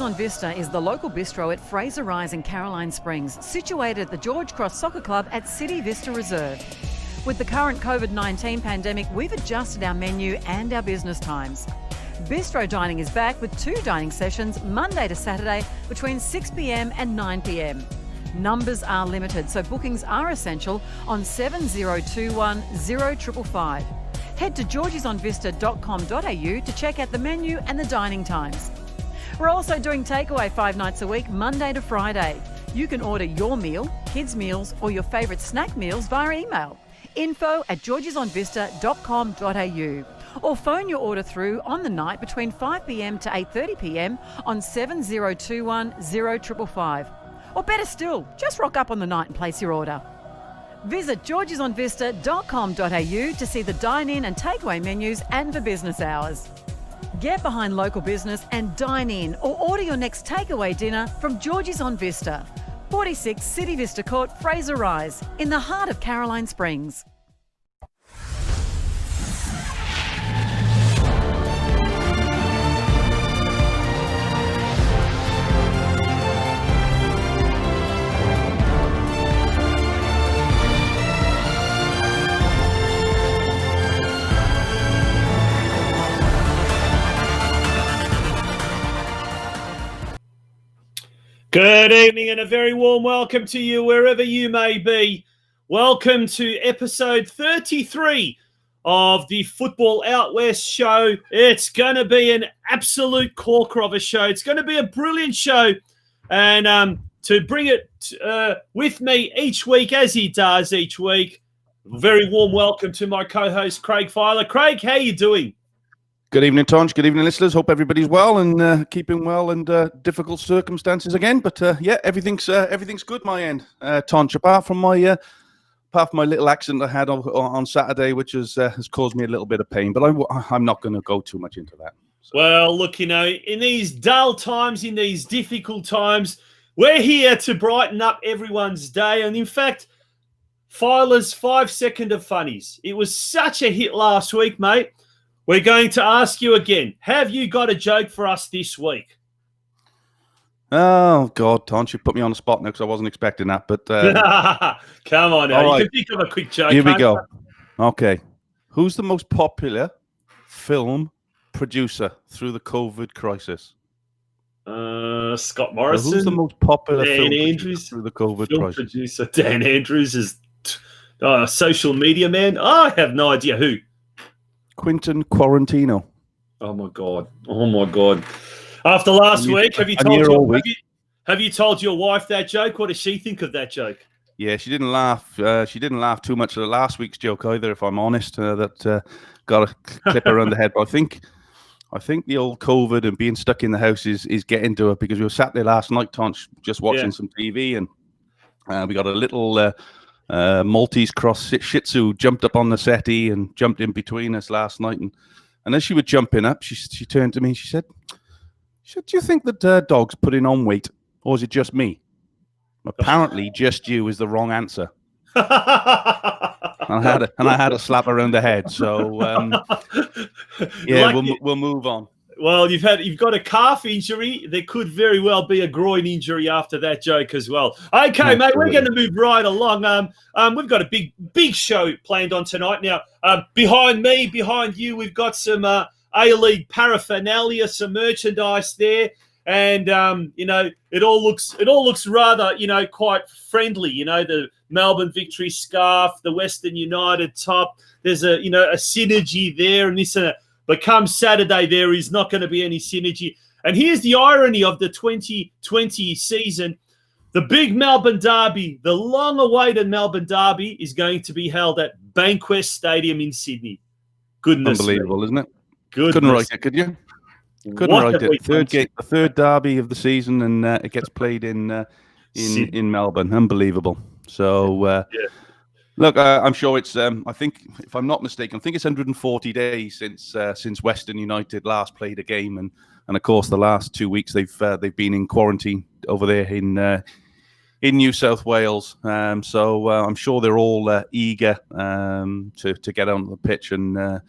on Vista is the local bistro at Fraser Rise in Caroline Springs, situated at the George Cross Soccer Club at City Vista Reserve. With the current COVID-19 pandemic, we've adjusted our menu and our business times. Bistro dining is back with 2 dining sessions Monday to Saturday between 6 p.m. and 9 p.m. Numbers are limited, so bookings are essential on 7021 0555. Head to georgiesonvista.com.au to check out the menu and the dining times. We're also doing takeaway 5 nights a week, Monday to Friday. You can order your meal, kids' meals, or your favourite snack meals via email. info@georgiesonvista.com.au or phone your order through on the night between 5 p.m. to 8:30 p.m. on 7021 0555. Or better still, just rock up on the night and place your order. Visit georgiesonvista.com.au to see the dine-in and takeaway menus and for business hours. Get behind local business and dine in or order your next takeaway dinner from Georgie's on Vista, 46 City Vista Court, Fraser Rise, in the heart of Caroline Springs. Good evening and a very warm welcome to you wherever you may be. Welcome to episode 33 of the Football Out West show. It's going to be an absolute corker of a show. It's going to be a brilliant show. And to bring it with me each week, as he does each week, very warm welcome to my co-host, Craig Filer. Craig, how are you doing? Good evening, Tonch. Good evening, listeners. Hope everybody's well and keeping well under difficult circumstances again. But yeah, everything's good my end, Tonch. Apart from my little accident I had on Saturday, which has caused me a little bit of pain. But I'm not going to go too much into that. So. Well, look, in these dull times, in these difficult times, we're here to brighten up everyone's day. And in fact, Filer's 5 second of funnies. It was such a hit last week, mate. We're going to ask you again, have you got a joke for us this week? Oh, God, Tonch, you put me on the spot now because I wasn't expecting that. But come on now, right. You can think of a quick joke. Here we go. Okay. Who's the most popular film producer through the COVID crisis? Scott Morrison. Who's the most popular Dan film Andrews through the COVID film crisis? Producer Dan Andrews is social media man. I have no idea who. Quentin Quarantino. Oh my god! After last week, have you told your wife that joke? What does she think of that joke? Yeah, she didn't laugh. She didn't laugh too much at last week's joke either. If I'm honest, that got a clip around the head. But I think the old COVID and being stuck in the house is getting to it because we were sat there last night, Tonch, just watching some TV, and we got a little Maltese cross Shih Tzu jumped up on the settee and jumped in between us last night, and as she was jumping up, she turned to me and she said, "Do you think that dogs putting on weight, or is it just me?" Apparently, just you is the wrong answer. And I had a slap around the head. So yeah, we'll move on. Well, you've got a calf injury. There could very well be a groin injury after that joke as well. Okay, absolutely, mate, we're going to move right along. We've got a big show planned on tonight. Now, behind me, behind you, we've got some A-League paraphernalia, some merchandise there, and it all looks rather quite friendly. The Melbourne Victory scarf, the Western United top. There's a synergy there, and this. But come Saturday, there is not going to be any synergy. And here's the irony of the 2020 season. The big Melbourne Derby, the long-awaited Melbourne Derby, is going to be held at Bankwest Stadium in Sydney. Goodness Unbelievable, me. Isn't it? Goodness. Couldn't write it, could you? Couldn't write it. The third derby of the season, and it gets played in Melbourne. Unbelievable. So, yeah. Look, I'm sure it's. I think, if I'm not mistaken, I think it's 140 days since Western United last played a game, and of course the last 2 weeks they've been in quarantine over there in New South Wales. So I'm sure they're all eager to get on the pitch and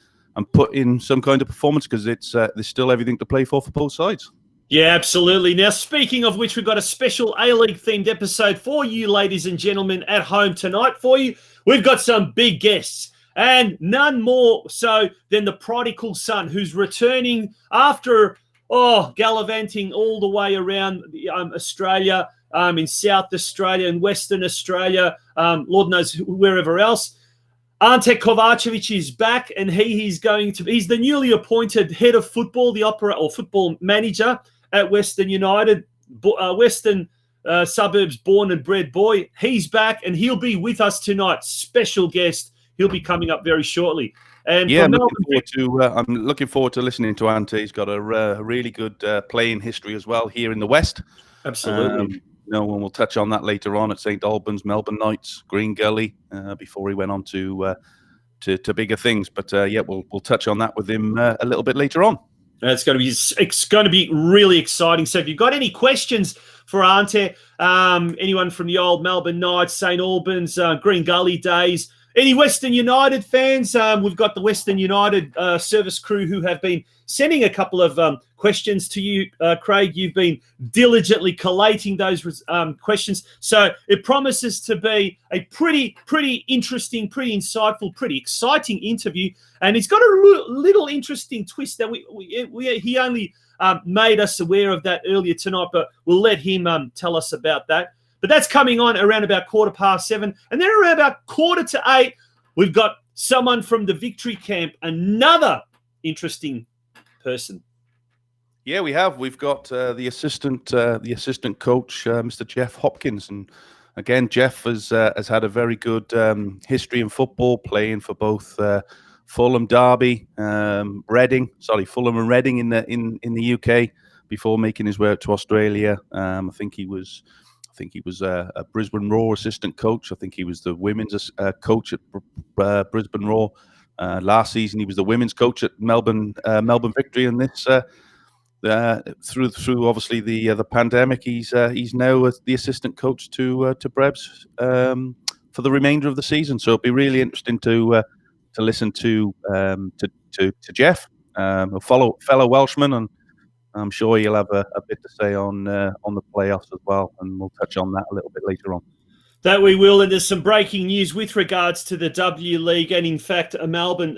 put in some kind of performance because there's still everything to play for both sides. Yeah, absolutely. Now, speaking of which, we've got a special A-League themed episode for you, ladies and gentlemen, at home tonight for you. We've got some big guests, and none more so than the prodigal son, who's returning after gallivanting all the way around Australia, in South Australia and Western Australia, Lord knows wherever else. Ante Kovacevic is back, and he's the newly appointed head of football, football manager at Western United, Western suburbs born and bred boy. He's back, and he'll be with us tonight. Special guest. He'll be coming up very shortly. And yeah, I'm looking forward to listening to Ante. He's got a really good playing history as well here in the West. Absolutely. And we'll touch on that later on at St Albans, Melbourne Knights, Green Gully, before he went on to bigger things. But we'll touch on that with him a little bit later on. It's going to be really exciting. So if you've got any questions for Ante, anyone from the old Melbourne Knights, St Albans, Green Gully days, any Western United fans, we've got the Western United service crew who have been sending a couple of questions to you, Craig. You've been diligently collating those questions. So it promises to be a pretty interesting, pretty insightful, pretty exciting interview. And it's got a little interesting twist that he only made us aware of that earlier tonight, but we'll let him tell us about that. But that's coming on around about 7:15. And then around about 7:45, we've got someone from the Victory Camp, another interesting person. Yeah, we have. We've got the assistant coach, Mr. Jeff Hopkins, and again, Jeff has had a very good history in football, playing for both Fulham Derby, Fulham and Reading in the UK before making his way out to Australia. I think he was a Brisbane Roar assistant coach. I think he was the women's coach at Brisbane Roar. Last season, he was the women's coach at Melbourne Victory, and this through obviously the pandemic, he's now the assistant coach to Brebs for the remainder of the season. So it'll be really interesting to listen to Jeff, a fellow Welshman, and I'm sure he'll have a bit to say on the playoffs as well, and we'll touch on that a little bit later on. That we will, and there's some breaking news with regards to the W League, and in fact a Melbourne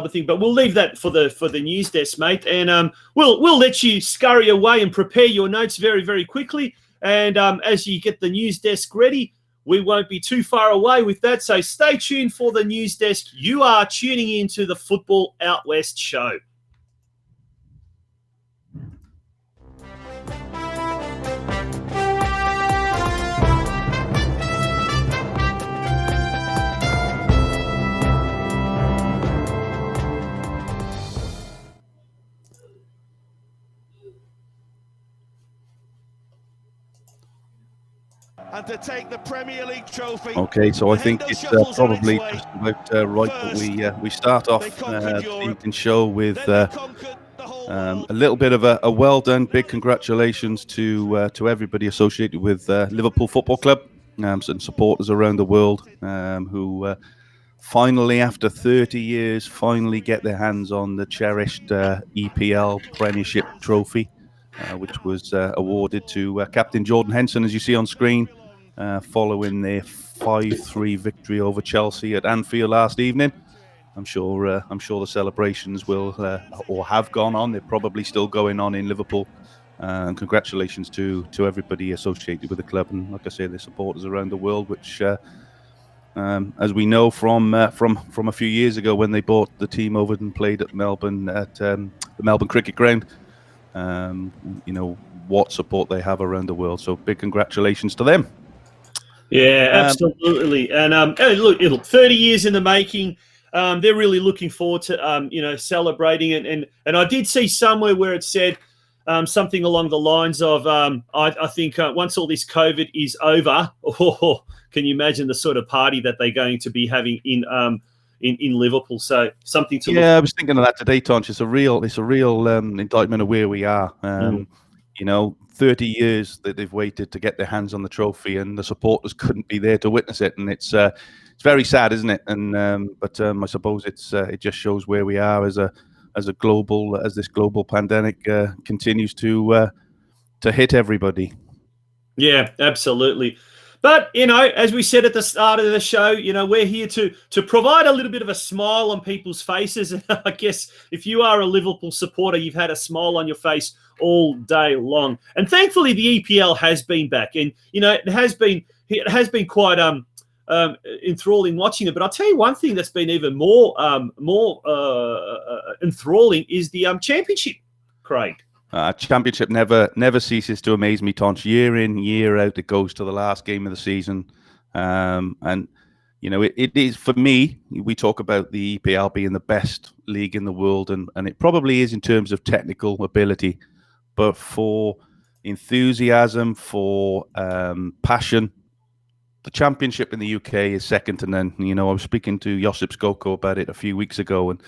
thing. But we'll leave that for the news desk, mate. And we'll let you scurry away and prepare your notes very, very quickly. And as you get the news desk ready, we won't be too far away with that. So stay tuned for the news desk. You are tuning into the Football Out West show. And to take the Premier League trophy. Okay, so I think it's probably just about right that we start off the evening show with a little bit of a well done, big congratulations to everybody associated with Liverpool Football Club and supporters around the world who finally, after 30 years, finally get their hands on the cherished EPL Premiership trophy, which was awarded to Captain Jordan Henson, as you see on screen, following their 5-3 victory over Chelsea at Anfield last evening. I'm sure the celebrations will or have gone on. They're probably still going on in Liverpool. And congratulations to everybody associated with the club, and like I say, the supporters around the world, which, as we know from a few years ago when they brought the team over and played at Melbourne at the Melbourne Cricket Ground, what support they have around the world. So big congratulations to them. Yeah, absolutely. And look, 30 years in the making. They're really looking forward to celebrating it. And I did see somewhere where it said something along the lines of I think once all this COVID is over, can you imagine the sort of party that they're going to be having in Liverpool? So something to I was thinking of that today, Tonch. It's a real indictment of where we are. 30 years that they've waited to get their hands on the trophy, and the supporters couldn't be there to witness it, and it's very sad, isn't it? And but I suppose it just shows where we are as this global pandemic continues to to hit everybody. Yeah, absolutely. But, as we said at the start of the show, we're here to provide a little bit of a smile on people's faces. And I guess if you are a Liverpool supporter, you've had a smile on your face all day long. And thankfully, the EPL has been back. And, it has been quite enthralling watching it. But I'll tell you one thing that's been even more enthralling is the Championship, Craig. Championship never ceases to amaze me, Tonch. Year in, year out, it goes to the last game of the season. And, it is, for me, we talk about the EPL being the best league in the world, and it probably is in terms of technical ability. But for enthusiasm, for passion, the Championship in the UK is second to none. I was speaking to Josip Skoko about it a few weeks ago, and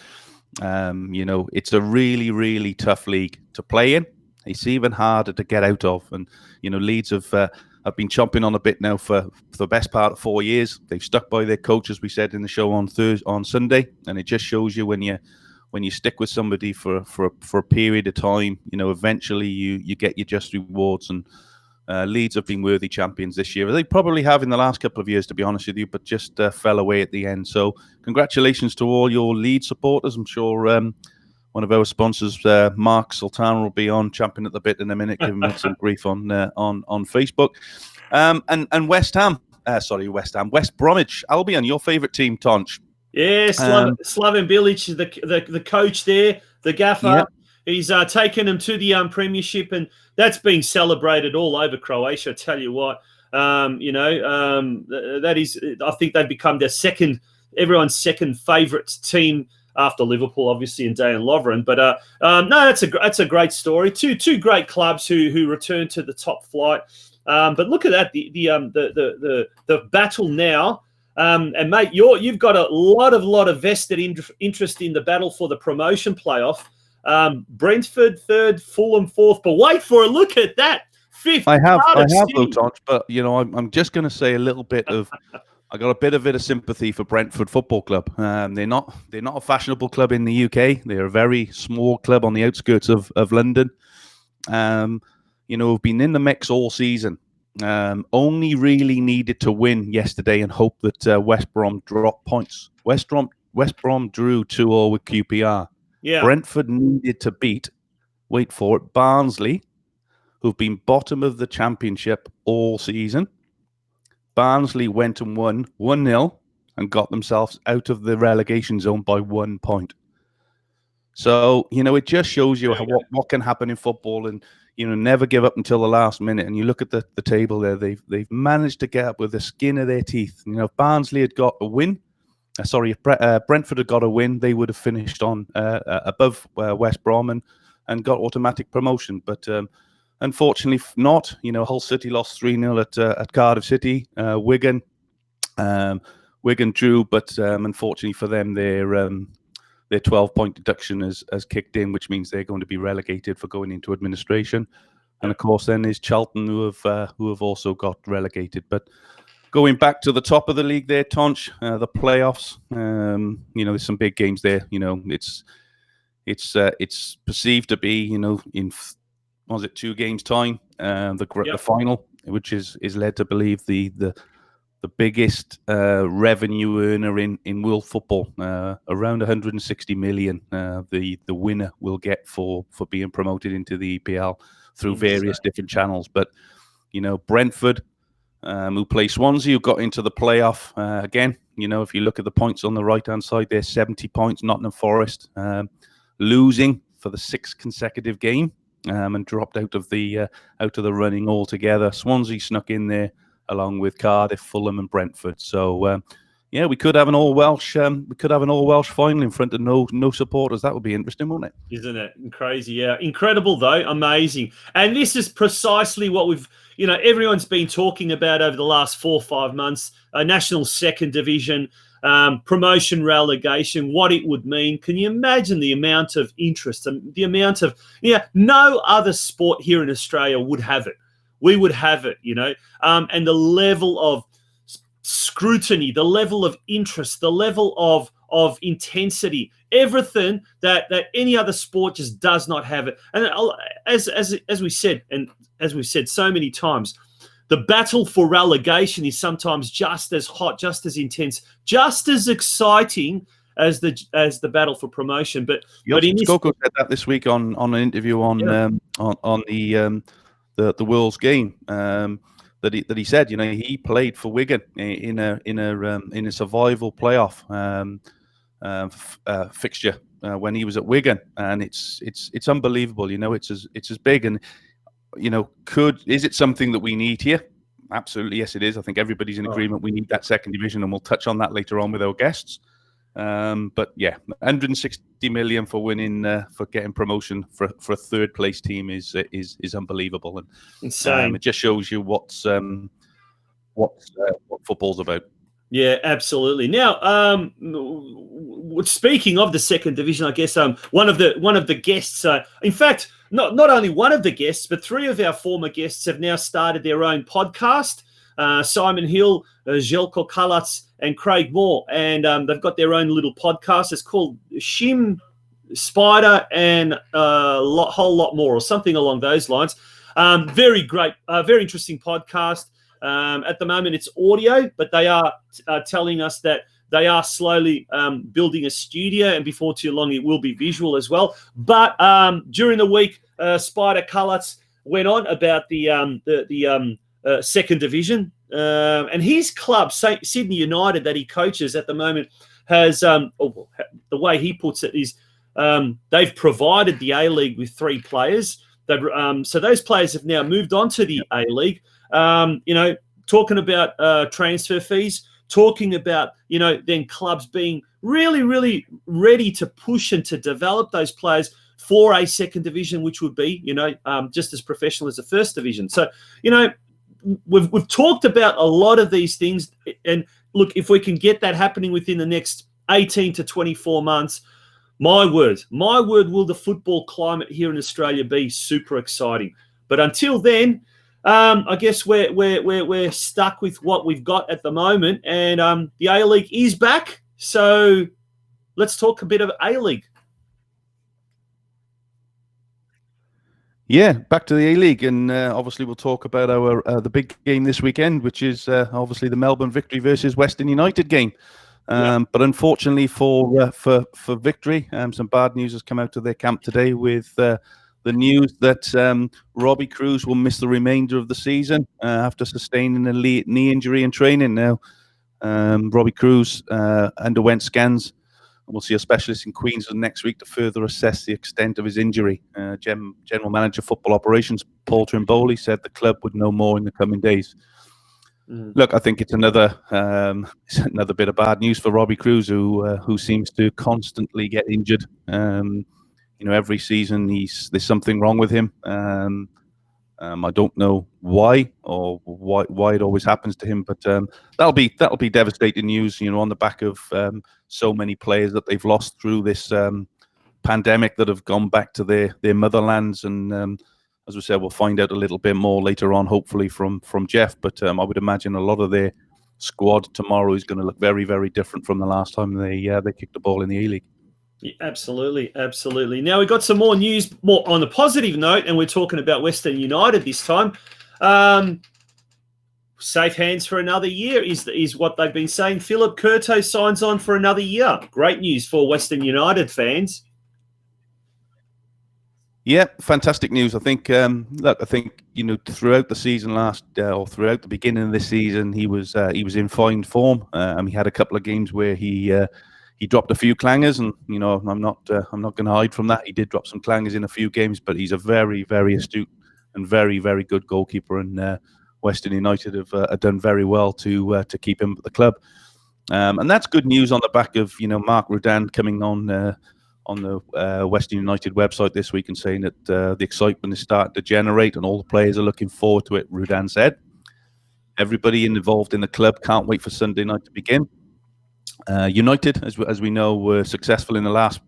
it's a really, really tough league to play in. It's even harder to get out of. And, Leeds have been chomping on a bit now for the best part of 4 years. They've stuck by their coach, as we said in the show on Sunday. And it just shows you when you stick with somebody for a period of time, eventually you get your just rewards. And Leeds have been worthy champions this year. They probably have in the last couple of years, to be honest with you, but just fell away at the end. So congratulations to all your Leeds supporters. I'm sure one of our sponsors, Mark Sultan, will be on champing at the bit in a minute, giving me some grief on Facebook. And West Bromwich Albion, your favourite team, Tonch. Yeah, Slaven Bilic, the coach there, the gaffer. Yep. He's taken them to the Premiership, and that's being celebrated all over Croatia. I tell you what, that is. I think they've become everyone's second favourite team after Liverpool, obviously, and Dejan Lovren. But no, that's a great story. Two great clubs who return to the top flight. But look at that, the battle now. And mate, you've got a lot of vested interest in the battle for the promotion playoff. Brentford third, Fulham fourth, but wait for a look at that. Fifth. I have though, Tonch, but I'm just going to say a little bit of. I got a bit of sympathy for Brentford Football Club. They're not a fashionable club in the UK. They're a very small club on the outskirts of London. Have been in the mix all season. Only really needed to win yesterday and hope that West Brom dropped points. West Brom drew 2-2 with QPR. Yeah. Brentford needed to beat, wait for it, Barnsley, who've been bottom of the Championship all season. Barnsley went and won 1-0 and got themselves out of the relegation zone by 1 point. So, it just shows you what can happen in football, and, never give up until the last minute. And you look at the table there, they've managed to get up with the skin of their teeth. If Barnsley had got a win, if Brentford had got a win, they would have finished on above West Brom and got automatic promotion. But unfortunately not. Hull City lost 3-0 at Cardiff City. Wigan drew, but unfortunately for them, their 12-point deduction has kicked in, which means they're going to be relegated for going into administration. And of course, then there's Charlton, who have also got relegated. But going back to the top of the league there, Tonch, the playoffs, there's some big games there. It's perceived to be, in 2 games time, the final, which is led to believe the biggest revenue earner in world football, around 160 million. The winner will get for being promoted into the EPL through various different channels. But Brentford, who play Swansea, who got into the playoff again. If you look at the points on the right-hand side, they're 70 points. Nottingham Forest losing for the 6th consecutive game and dropped out of the running altogether. Swansea snuck in there along with Cardiff, Fulham, and Brentford. So we could have an all Welsh. Final in front of no supporters. That would be interesting, wouldn't it? Isn't it crazy? Yeah, incredible though, amazing. And this is precisely what we've. Everyone's been talking about over the last 4 or 5 months, national second division, promotion, relegation, what it would mean. Can you imagine the amount of interest and the amount of, no other sport here in Australia would have it. We would have it, and the level of scrutiny, the level of interest, the level of intensity, everything that any other sport just does not have it. And as we said, and as we've said so many times, the battle for relegation is sometimes just as hot, just as intense, just as exciting as the battle for promotion. But Skoko said that this week on an interview on the World's game. That he said, he played for Wigan in a survival playoff fixture when he was at Wigan, and it's unbelievable. It's as big, and is it something that we need here? Absolutely, yes, it is. I think everybody's in agreement. We need that second division, and we'll touch on that later on with our guests. But yeah, 160 million for winning, for getting promotion for a third place team is unbelievable, and insane. It just shows you what football's about. Yeah, absolutely. Now, speaking of the second division, I guess one of the guests, in fact, not only one of the guests, but three of our former guests have now started their own podcast. Simon Hill, Željko Kalac, and Craig Moore, and they've got their own little podcast. It's called Shim, Spider, and a whole lot more, or something along those lines. Very great, very interesting podcast. At the moment, it's audio, but they are telling us that they are slowly building a studio, and before too long, it will be visual as well. But during the week, Spider Kalac went on about the second division. And his club, Sydney United, that he coaches at the moment, has the way he puts it is they've provided the A-League with 3 players. So those players have now moved on to the A-League. Talking about transfer fees, talking about then clubs being really, really ready to push and to develop those players for a second division, which would be just as professional as the first division. So We've talked about a lot of these things, and look, if we can get that happening within the next 18 to 24 months, my word, will the football climate here in Australia be super exciting. But until then, I guess we're stuck with what we've got at the moment, and the A-League is back. So let's talk a bit of A-League. Yeah, back to the A-League, and obviously we'll talk about our the big game this weekend, which is obviously the Melbourne Victory versus Western United game. But unfortunately for Victory, some bad news has come out of their camp today with the news that Robbie Cruz will miss the remainder of the season after sustaining a knee injury in training. Now, Robbie Cruz underwent scans. We'll see a specialist in Queensland next week to further assess the extent of his injury. General Manager Football Operations Paul Trimboli said the club would know more in the coming days. Look, I think it's another bit of bad news for Robbie Cruz, who seems to constantly get injured. Every season there's something wrong with him. I don't know why or why it always happens to him, but that'll be devastating news. On the back of so many players that they've lost through this pandemic that have gone back to their motherlands, and as we said, we'll find out a little bit more later on, hopefully from Jeff. But I would imagine a lot of their squad tomorrow is going to look very, very different from the last time they kicked the ball in the A-League. Yeah, absolutely. Now we've got some more news, more on the positive note, and we're talking about Western United this time. Safe hands for another year is what they've been saying. Philip Curto signs on for another year. Great news for Western United fans. Yeah, fantastic news. I think, throughout the season or throughout the beginning of this season, he was in fine form. He had a couple of games where he dropped a few clangers, and I'm not going to hide from that. He did drop some clangers in a few games, but he's a very, very astute and very, very good goalkeeper. And Western United have done very well to keep him at the club, and that's good news on the back of Mark Rudan coming on the Western United website this week and saying that the excitement is starting to generate and all the players are looking forward to it. Rudan said, "Everybody involved in the club can't wait for Sunday night to begin." United, as we know, were successful in the last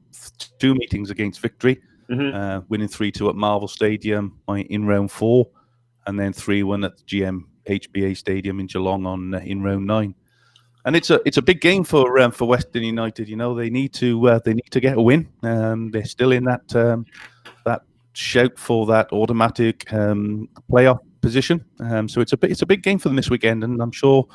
2 meetings against Victory, winning 3-2 at Marvel Stadium in round 4, and then 3-1 at the GM HBA Stadium in Geelong in round 9. And it's a big game for Western United. You know, they need to get a win. They're still in that shout for that automatic playoff position. So it's a big game for them this weekend, and I'm sure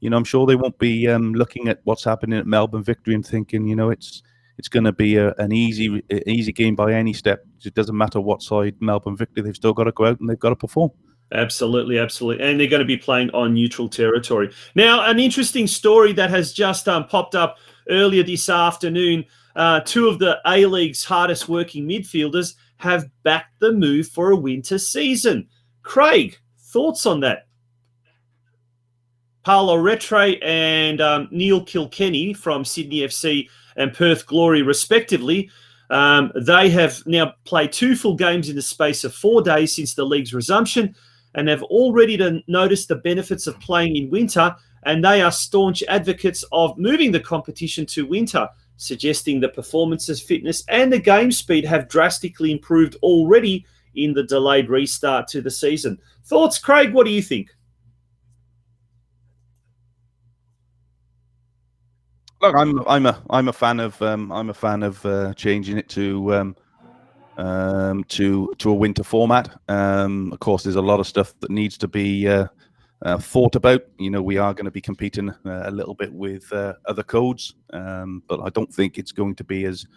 they won't be looking at what's happening at Melbourne Victory and thinking, it's going to be an easy game by any step. It doesn't matter what side Melbourne Victory, they've still got to go out and they've got to perform. Absolutely. And they're going to be playing on neutral territory. Now, an interesting story that has just popped up earlier this afternoon. Two of the A-League's hardest working midfielders have backed the move for a winter season. Craig, thoughts on that? Paolo Retre and Neil Kilkenny from Sydney FC and Perth Glory, respectively. They have now played 2 full games in the space of 4 days since the league's resumption, and have already noticed the benefits of playing in winter, and they are staunch advocates of moving the competition to winter, suggesting the performances, fitness, and the game speed have drastically improved already in the delayed restart to the season. Thoughts, Craig? What do you think? Look, I'm a fan of changing it to a winter format. Of course, there's a lot of stuff that needs to be thought about. We are going to be competing a little bit with other codes, but I don't think it's going to be as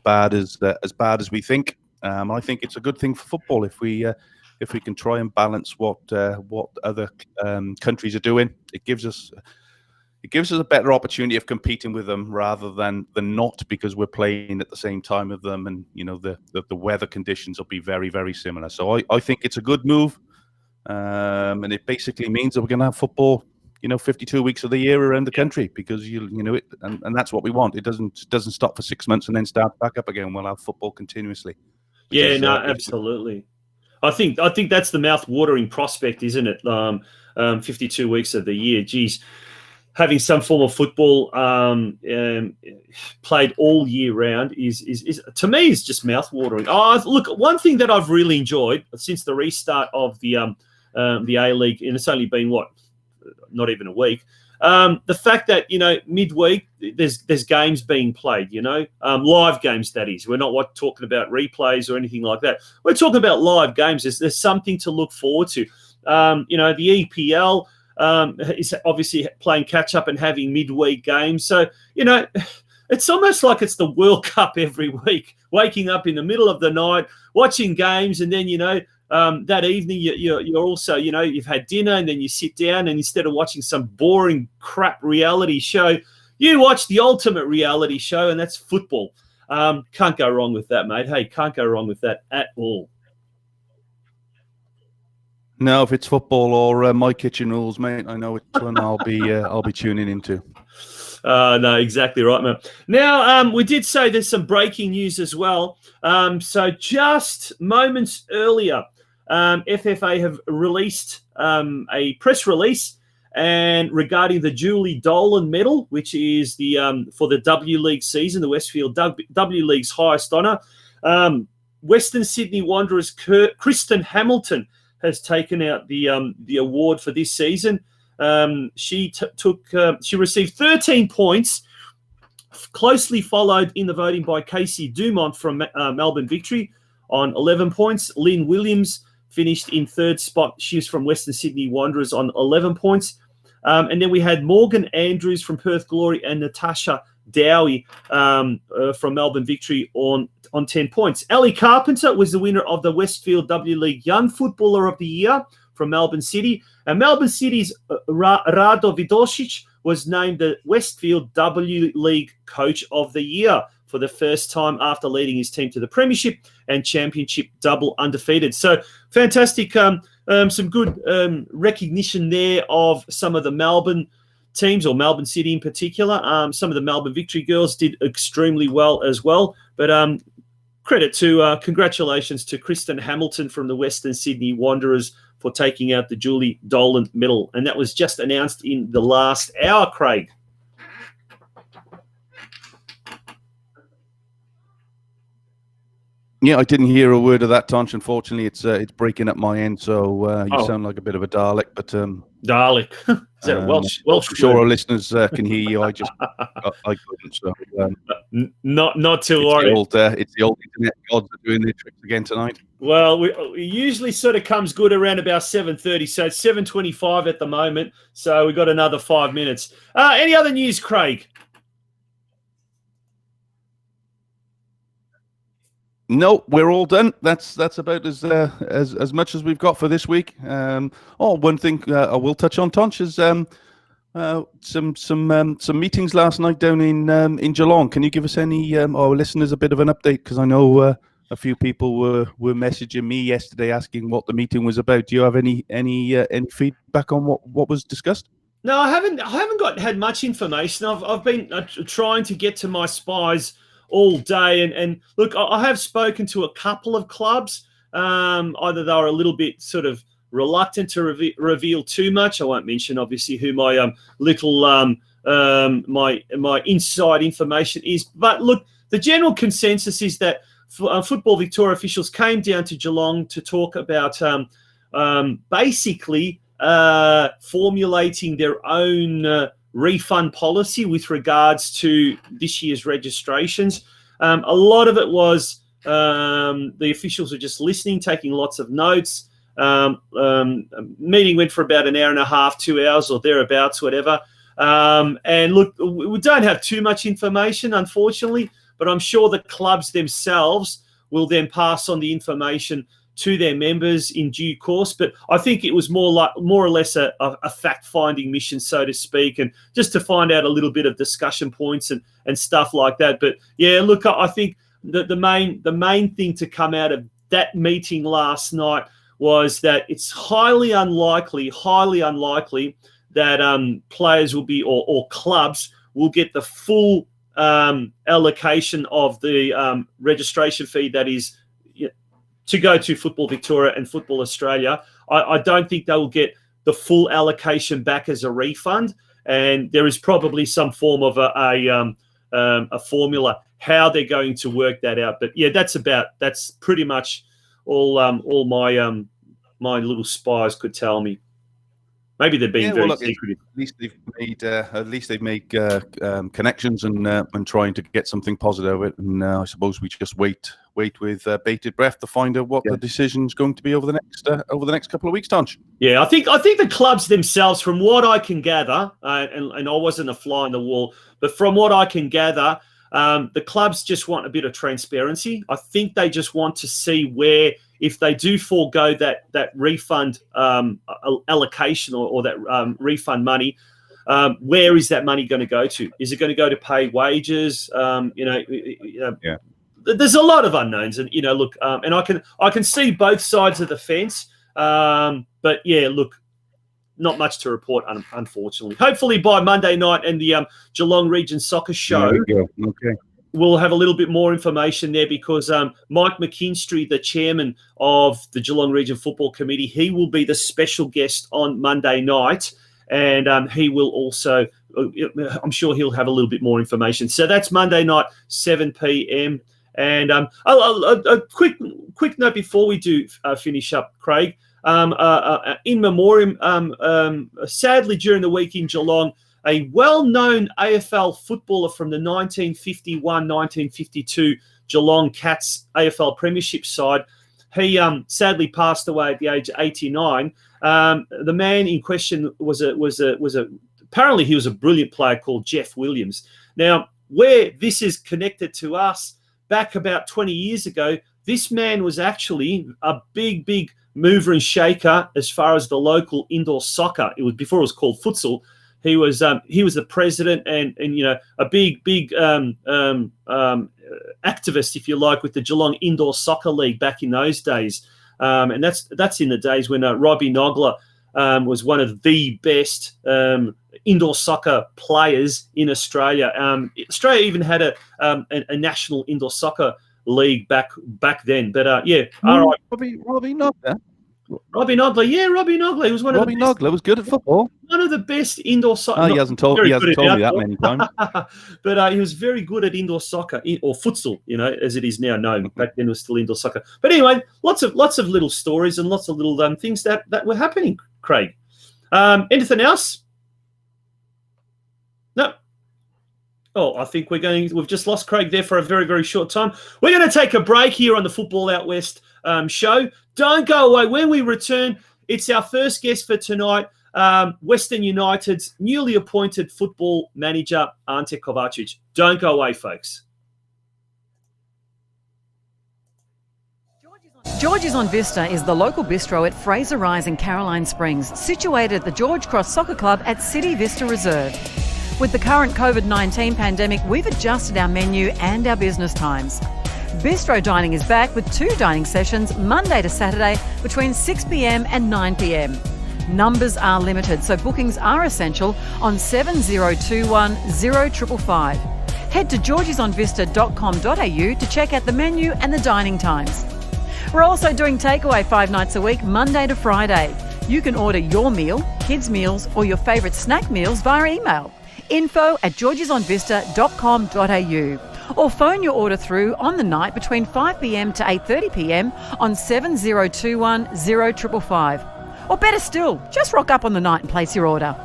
bad as we think. I think it's a good thing for football if we can try and balance what other countries are doing. It gives us a better opportunity of competing with them rather than not, because we're playing at the same time of them, and the weather conditions will be very, very similar. So I think it's a good move, and it basically means that we're going to have football 52 weeks of the year around the country, because and that's what we want. It doesn't stop for 6 months and then start back up again. We'll have football continuously. Because, absolutely. I think that's the mouth-watering prospect, isn't it? 52 weeks of the year. Geez. Having some form of football played all year round is to me is just mouth-watering. Look, one thing that I've really enjoyed since the restart of the A-League, and it's only been not even a week. The fact that midweek there's games being played, live games, that is. We're not talking about replays or anything like that. We're talking about live games. There's something to look forward to. The EPL. Is obviously playing catch up and having midweek games. So, it's almost like it's the World Cup every week, waking up in the middle of the night, watching games. And then, that evening you're also, you've had dinner and then you sit down, and instead of watching some boring crap reality show, you watch the ultimate reality show, and that's football. Can't go wrong with that, mate. Hey, can't go wrong with that at all. No, if it's football or My Kitchen Rules, mate, I know which one I'll be tuning into. No, exactly right, man. Now, we did say there's some breaking news as well. So just moments earlier, FFA have released a press release and regarding the Julie Dolan Medal, which is the for the W League season, the Westfield W League's highest honour. Western Sydney Wanderers' Kristen Hamilton has taken out the award for this season. She received 13 points, closely followed in the voting by Casey Dumont from Melbourne Victory on 11 points. Lynn Williams finished in third spot. She's from Western Sydney Wanderers on 11 points. And then we had Morgan Andrews from Perth Glory and Natasha Dowie from Melbourne Victory on 10 points. Ellie Carpenter was the winner of the Westfield W League Young Footballer of the Year from Melbourne City. And Melbourne City's Rado Vidosic was named the Westfield W League Coach of the Year for the first time after leading his team to the Premiership and Championship double undefeated. So fantastic, some good recognition there of some of the Melbourne teams, or Melbourne City in particular. Some of the Melbourne Victory girls did extremely well as well. But congratulations to Kristen Hamilton from the Western Sydney Wanderers for taking out the Julie Dolan Medal. And that was just announced in the last hour, Craig. Yeah, I didn't hear a word of that, Tonch. Unfortunately, it's breaking up my end, so you sound like a bit of a Dalek. But Dalek, is that a Welsh I'm sure word? our listeners can hear you. I couldn't. So Not to worry. It's the old internet gods are doing their tricks again tonight. Well, we usually sort of comes good around about 7:30, so it's 7:25 at the moment. So we've got another 5 minutes. Any other news, Craig? No, we're all done. That's about as much as we've got for this week. One thing I will touch on, Tonch, is some meetings last night down in Geelong. Can you give us any our listeners a bit of an update? Because I know a few people were messaging me yesterday asking what the meeting was about. Do you have any feedback on what was discussed? No, I haven't had much information. I've been trying to get to my spies all day, and look, I have spoken to a couple of clubs. Either they were a little bit sort of reluctant to reveal too much. I won't mention obviously who my my inside information is, but look, the general consensus is that Football Victoria officials came down to Geelong to talk about basically formulating their own refund policy with regards to this year's registrations. A lot of it was the officials were just listening, taking lots of notes. Meeting went for about an hour and a half, 2 hours or thereabouts, whatever. And look, we don't have too much information, unfortunately, but I'm sure the clubs themselves will then pass on the information to their members in due course. But I think it was more or less a fact-finding mission, so to speak, and just to find out a little bit of discussion points and stuff like that. But yeah, look, I think the main thing to come out of that meeting last night was that it's highly unlikely that players will be or clubs will get the full allocation of the registration fee that is to go to Football Victoria and Football Australia. I don't think they will get the full allocation back as a refund, and there is probably some form of a formula how they're going to work that out. But yeah, that's pretty much all my little spies could tell me. Maybe they're being very secretive. At least they've made connections and trying to get something positive out of it. And I suppose we just wait with bated breath to find out what the decision's going to be over the next couple of weeks, Tonch. Yeah, I think the clubs themselves, from what I can gather, and I wasn't a fly on the wall, but from what I can gather, the clubs just want a bit of transparency. I think they just want to see where, if they do forego that refund allocation or that refund money, where is that money going to go to? Is it going to go to pay wages? There's a lot of unknowns, and look, and I can see both sides of the fence, but yeah, look, not much to report, unfortunately. Hopefully by Monday night and the Geelong Region Soccer Show, we'll have a little bit more information there, because Mike McKinstry, the chairman of the Geelong Region Football Committee, he will be the special guest on Monday night, and he will also, I'm sure he'll have a little bit more information. So that's Monday night, 7 p.m. And a quick note before we do finish up, Craig. In memoriam, sadly during the week in Geelong, a well-known AFL footballer from the 1951-1952 Geelong Cats AFL Premiership side, he sadly passed away at the age of 89. The man in question was apparently he was a brilliant player called Jeff Williams. Now, where this is connected to us, back about 20 years ago, this man was actually a big mover and shaker as far as the local indoor soccer. It was before it was called futsal. He was the president and a big activist, if you like, with the Geelong Indoor Soccer League back in those days. And that's in the days when Robbie Nogler was one of the best indoor soccer players in Australia. Australia even had a national indoor soccer league back then. But all right, Robbie Nogler. Robbie Nogler. Yeah, Robbie Nogler. He was Robbie Nogler was good at football. one of the best indoor soccer. Oh, he hasn't told me that many times. But he was very good at indoor soccer or futsal, as it is now known. Back then it was still indoor soccer. But anyway, lots of little stories and lots of little things that were happening, Craig. Anything else? No. Oh, I think we've just lost Craig there for a very, very short time. We're going to take a break here on the Football Out West show. Don't go away. When we return, it's our first guest for tonight, Western United's newly appointed football manager, Ante Kovacevic. Don't go away, folks. George's on Vista is the local bistro at Fraser Rise in Caroline Springs, situated at the George Cross Soccer Club at City Vista Reserve. With the current COVID-19 pandemic, we've adjusted our menu and our business times. Bistro dining is back with 2 dining sessions Monday to Saturday between 6 p.m. and 9 p.m. Numbers are limited, so bookings are essential on 7021 0555. Head to georgesonvista.com.au to check out the menu and the dining times. We're also doing takeaway 5 nights a week, Monday to Friday. You can order your meal, kids' meals, or your favourite snack meals via email. info@georgesonvista.com.au or phone your order through on the night between 5 p.m. to 8:30 p.m. on 7021 0555. Or better still, just rock up on the night and place your order.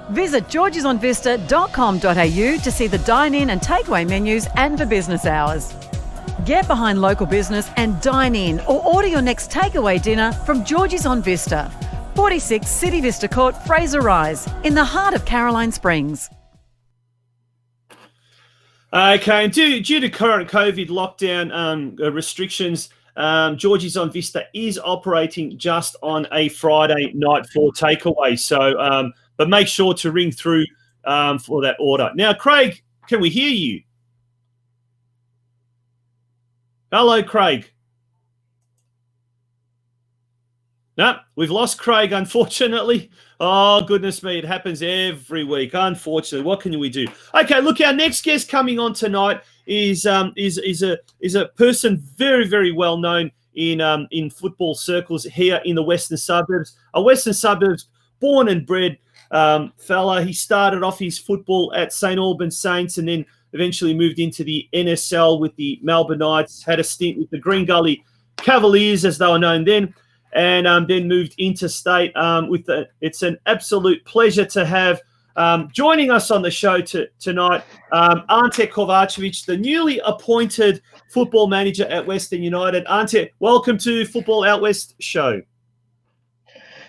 Visit georgesonvista.com.au to see the dine-in and takeaway menus and for business hours. Get behind local business and dine in or order your next takeaway dinner from George's on Vista, 46 City Vista Court, Fraser Rise, in the heart of Caroline Springs. Okay, and due to current COVID lockdown restrictions, George's on Vista is operating just on a Friday night for takeaway. So, but make sure to ring through for that order. Now, Craig, can we hear you? Hello, Craig. No, we've lost Craig, unfortunately. Oh, goodness me, it happens every week, unfortunately. What can we do? Okay, look, our next guest coming on tonight is a person very, very well known in football circles here in the Western Suburbs. A Western Suburbs born and bred fella. He started off his football at St Albans Saints and then eventually moved into the NSL with the Melbourne Knights, had a stint with the Green Gully Cavaliers, as they were known then, and then moved interstate. It's an absolute pleasure to have joining us on the show tonight, Ante Kovacevic, the newly appointed football manager at Western United. Ante, welcome to Football Out West show.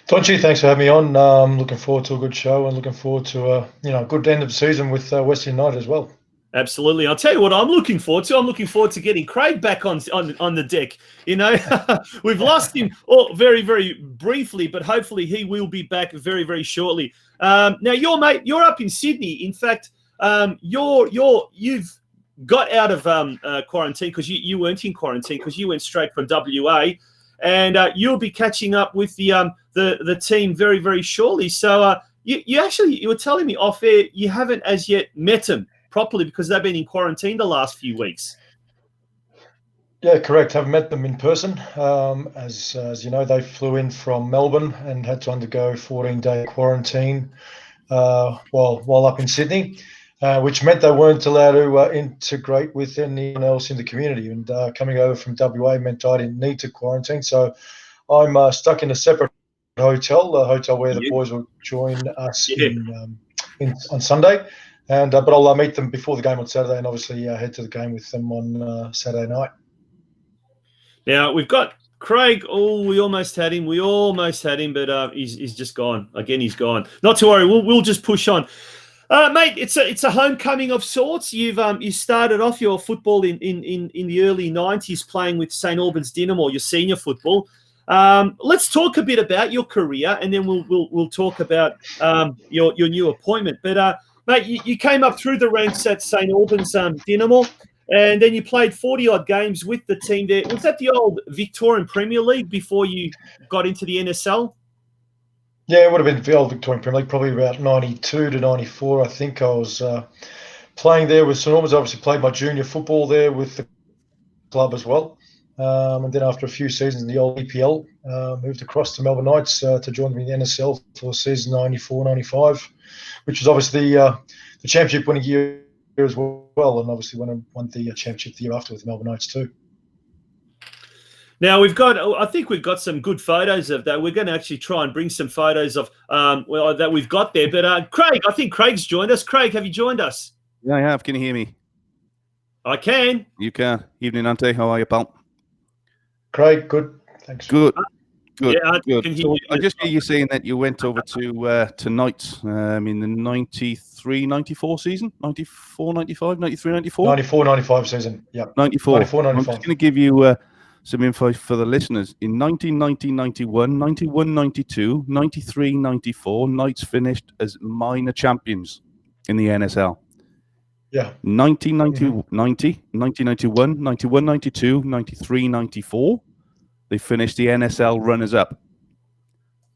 Tonchi, thanks for having me on. Looking forward to a good show and looking forward to a good end of the season with Western United as well. Absolutely. I'll tell you what I'm looking forward to. I'm looking forward to getting Craig back on the deck. We've lost him very, very briefly, but hopefully he will be back very, very shortly. Now, you're up in Sydney. In fact, you've got out of quarantine because you weren't in quarantine because you went straight from WA, and you'll be catching up with the team very, very shortly. So you were telling me off air you haven't as yet met them properly because they've been in quarantine the last few weeks. Yeah, correct. Haven't met them in person. As you know, they flew in from Melbourne and had to undergo 14-day quarantine while up in Sydney, which meant they weren't allowed to integrate with anyone else in the community. And coming over from WA meant I didn't need to quarantine. So I'm stuck in a separate hotel, a hotel where the boys will join us on Sunday. But I'll meet them before the game on Saturday and obviously head to the game with them on Saturday night. Now, we've got Craig. Oh, we almost had him, but he's just gone. Again, he's gone. Not to worry, we'll just push on. Mate, it's a homecoming of sorts. You started off your football in the early 90s playing with St Albans Dynamo, your senior football. Let's talk a bit about your career and then we'll talk about your new appointment. But mate, you came up through the ranks at St Albans Dynamo, and then you played 40-odd games with the team there. Was that the old Victorian Premier League before you got into the NSL? Yeah, it would have been the old Victorian Premier League, probably about 92 to 94. I think I was playing there with St Albans. Obviously played my junior football there with the club as well. And then after a few seasons in the old EPL, moved across to Melbourne Knights to join me in the NSL for season 94-95, which was obviously the championship winning year as well, and obviously won the championship the year after with Melbourne Knights too. Now I think we've got some good photos of that. We're going to actually try and bring some photos of that we've got there. But Craig, I think Craig's joined us. Craig, have you joined us? Yeah, I have. Can you hear me? I can. You can. Evening, Ante. How are you, pal? Craig, good. Thanks. Good. Yeah, Good. So I just hear you saying that you went over to Knights in the 93-94 season, 94-95, 93-94? 94-95 season, yeah. 94. 94-95. I'm just going to give you some info for the listeners. In 1990-91, 91-92, 93-94, Knights finished as minor champions in the NSL. Yeah. 1990, 1991, 91-92, 93-94, they finished the NSL runners-up.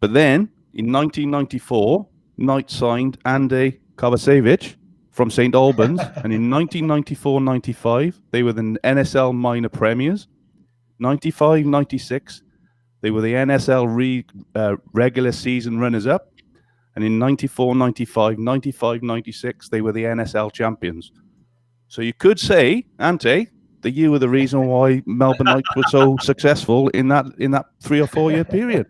But then, in 1994, Knights signed Ante Kovacevic from St Albans, and in 1994-95, they were the NSL minor premiers. 95-96, they were the NSL regular season runners-up. And in 94-95, 95-96, they were the NSL champions. So you could say, Ante, that you were the reason why Melbourne Knights were so successful in that 3 or 4 year period.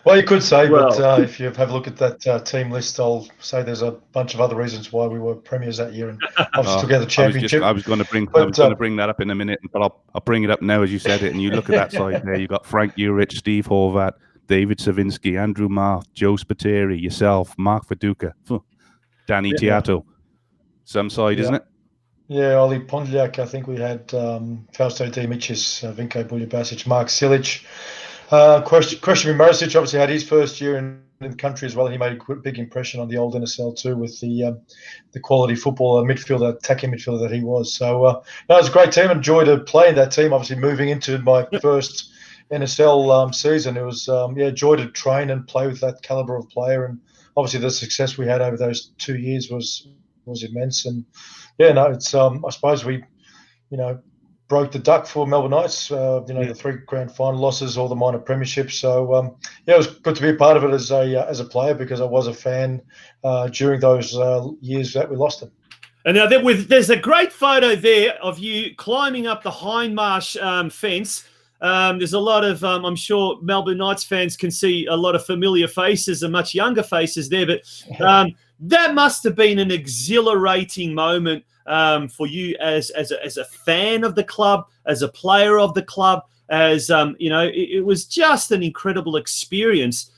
Well, you could say, but if you have a look at that team list, I'll say there's a bunch of other reasons why we were premiers that year and obviously took out the championship. I was going to bring that up in a minute, but I'll bring it up now as you said it. And you look at that side there, you got Frank Urich, Steve Horvat, David Savinsky, Andrew Marth, Joe Spiteri, yourself, Mark Viduka, Danny Tiato. Some side, isn't it? Yeah, Oli Pondliak. I think we had Fausto Dimicis, Vinko Buljubasic, Mark Silic. Krešimir Marisic obviously had his first year in the country as well. He made a big impression on the old NSL too with the quality football attacking midfielder that he was. So it was a great team. Enjoyed playing that team. Obviously moving into my first NSL season, it was joy to train and play with that caliber of player. And obviously the success we had over those 2 years was immense. And it's I suppose we broke the duck for Melbourne Knights. The 3 grand final losses, all the minor premierships. So it was good to be a part of it as a player because I was a fan during those years that we lost them. And now there's a great photo there of you climbing up the Hindmarsh fence. There's a lot of, I'm sure Melbourne Knights fans can see a lot of familiar faces and much younger faces there, but that must have been an exhilarating moment for you as a fan of the club, as a player of the club, it was just an incredible experience.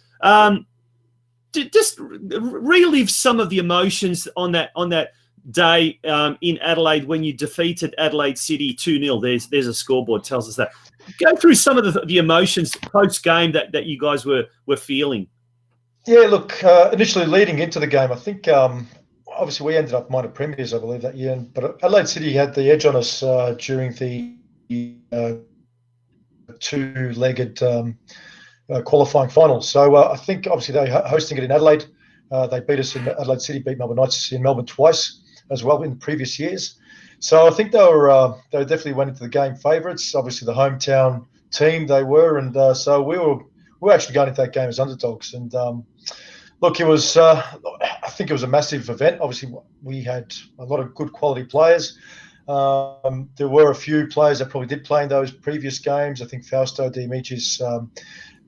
Just relive some of the emotions on that day in Adelaide when you defeated Adelaide City 2-0. There's a scoreboard tells us that. Go through some of the emotions post-game that you guys were feeling. Yeah, look, initially leading into the game, I think obviously we ended up minor premiers, I believe, that year. But Adelaide City had the edge on us during the two-legged qualifying finals. So I think obviously they were hosting it in Adelaide. They beat us in Adelaide City, beat Melbourne Knights in Melbourne twice as well in previous years. So I think they definitely went into the game favourites. Obviously the hometown team they were, and so we were actually going into that game as underdogs. And look, it was I think it was a massive event. Obviously we had a lot of good quality players. There were a few players that probably did play in those previous games. I think Fausto Dimicis,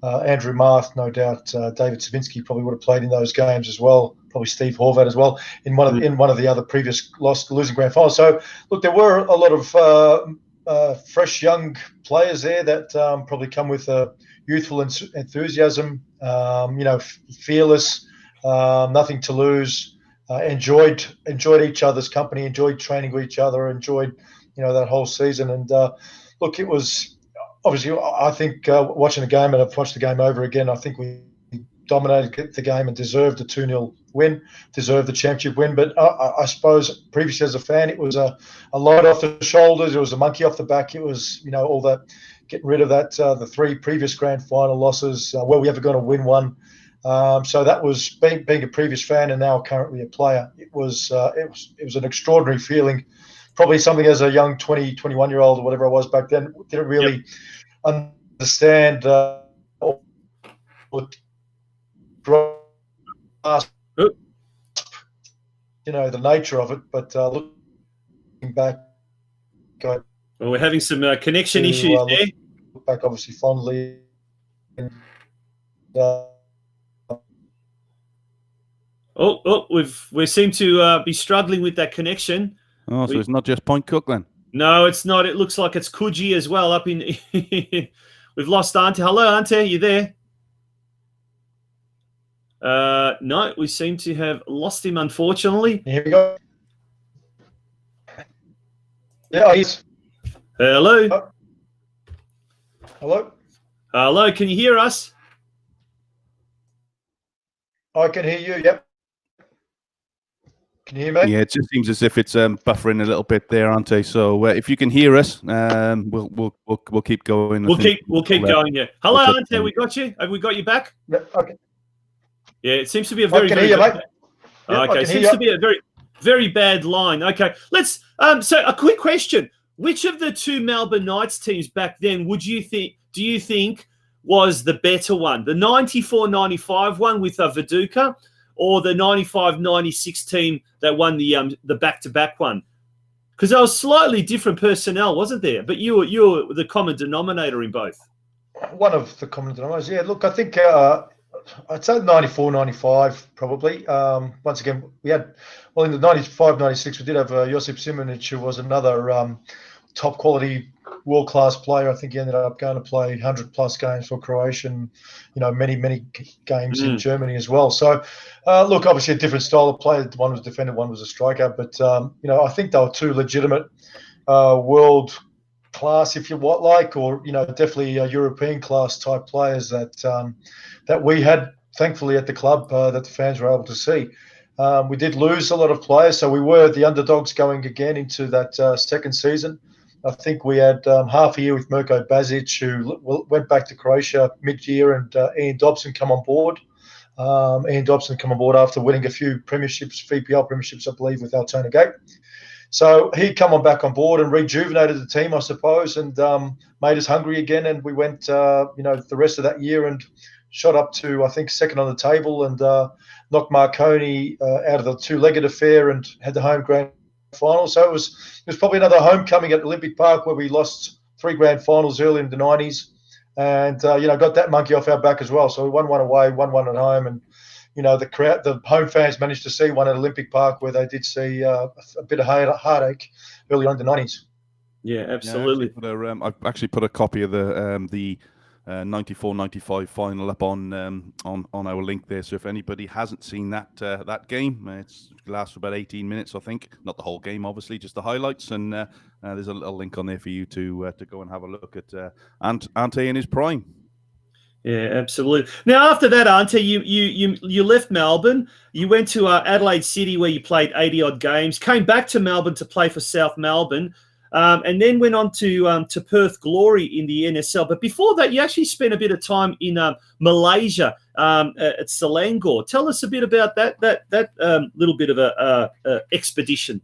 Andrew Marth, no doubt. David Savinsky probably would have played in those games as well. Probably Steve Horvat as well in one of the other previous losing grand finals. So look, there were a lot of fresh young players there that probably come with youthful enthusiasm. Fearless, nothing to lose. Enjoyed each other's company. Enjoyed training with each other. Enjoyed that whole season. And look, it was. Obviously, I think watching the game, and I've watched the game over again, I think we dominated the game and deserved a 2-0 win, deserved the championship win. But I suppose previously as a fan, it was a load off the shoulders. It was a monkey off the back. It was, all that, getting rid of that, the 3 previous grand final losses. Were we ever going to win one? So that was being a previous fan and now currently a player. It was an extraordinary feeling probably something as a young 20, 21-year-old or whatever I was back then, didn't really understand or grasp, Oop. the nature of it. But looking back, I Well, we're having some connection do issues there. look back obviously fondly. And, We seem to be struggling with that connection. Oh, so it's not just Point Cook then? No, it's not. It looks like it's Coogee as well up in. We've lost Ante. Hello, Ante. You there? No, we seem to have lost him, unfortunately. here we go. Yeah, he's. Hello. Hello. Hello. Can you hear us? I can hear you. Yep. Can you hear me? Yeah, it just seems as if it's buffering a little bit there, Ante. So if you can hear us, we'll keep going. We'll keep going. Yeah. Hello, Ante. We got you. Have we got you back? Yeah, okay. Yeah, it seems to be a very. I can hear you, mate. Okay, seems to be a very bad line. Okay, let's. So a quick question: which of the two Melbourne Knights teams back then do you think was the better one? The 94-95 one with Viduka, or the 95-96 team that won the back-to-back one? Because there was slightly different personnel, wasn't there? But you were the common denominator in both. One of the common denominators. Yeah, look, I think I'd say 94, 95 probably. Once again, we had, well, in the 95, 96, we did have Josip Simmons, who was another top quality, world-class player. I think he ended up going to play 100-plus games for Croatia and, many games in Germany as well. So, look, obviously a different style of play. One was defender, one was a striker. But, I think they were two legitimate world class, if you like, or definitely European class type players that we had, thankfully, at the club that the fans were able to see. We did lose a lot of players, so we were the underdogs going again into that second season. I think we had half a year with Mirko Basic, who went back to Croatia mid-year, and Ian Dobson come on board. Ian Dobson come on board after winning a few premierships, VPL premierships, I believe, with Altona Gate. So he come back on board and rejuvenated the team, I suppose, and made us hungry again. And we went, the rest of that year and shot up to, I think, second on the table, and knocked Marconi out of the two-legged affair and had the home grand final. So it was probably another homecoming at Olympic Park, where we lost 3 grand finals early in the 90s, and got that monkey off our back as well. So we won one away, won one at home, and the crowd, the home fans managed to see one at Olympic Park, where they did see a bit of heartache early on in the 90s. Yeah, absolutely. Yeah, I've actually put a copy of the 94-95 final up on our link there. So if anybody hasn't seen that game, it lasts for about 18 minutes, I think. Not the whole game, obviously, just the highlights. And there's a little link on there for you to go and have a look at Ante in his prime. Yeah, absolutely. Now, after that, Ante, you left Melbourne. You went to Adelaide City, where you played 80-odd games, came back to Melbourne to play for South Melbourne, and then went on to Perth Glory in the NSL. But before that, you actually spent a bit of time in Malaysia at Selangor. Tell us a bit about that little bit of a expedition.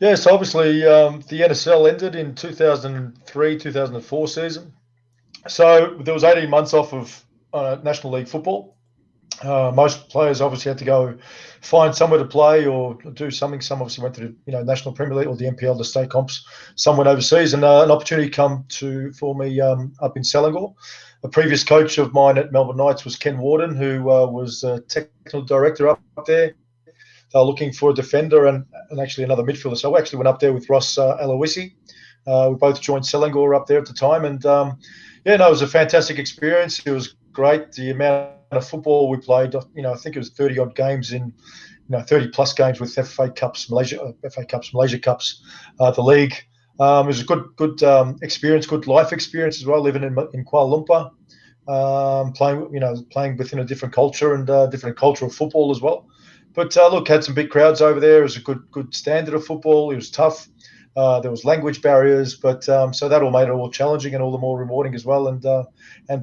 Yes, obviously the NSL ended in 2003-2004 season. So there was 18 months off of National League football. Most players obviously had to go find somewhere to play or do something. Some obviously went to the National Premier League or the NPL, the state comps. Some went overseas, and an opportunity come for me up in Selangor. A previous coach of mine at Melbourne Knights was Ken Warden, who was a technical director up there. They were looking for a defender and actually another midfielder. So we actually went up there with Ross Aloisi. We both joined Selangor up there at the time, and it was a fantastic experience. It was great. The amount of football we played, I think it was 30-odd games in, 30-plus games with FA Cups, Malaysia Cups, the league. It was a good experience, good life experience as well, living in Kuala Lumpur, playing within a different culture and different culture of football as well. But look, had some big crowds over there. It was a good standard of football. It was tough. There was language barriers, but so that all made it all challenging and all the more rewarding as well. And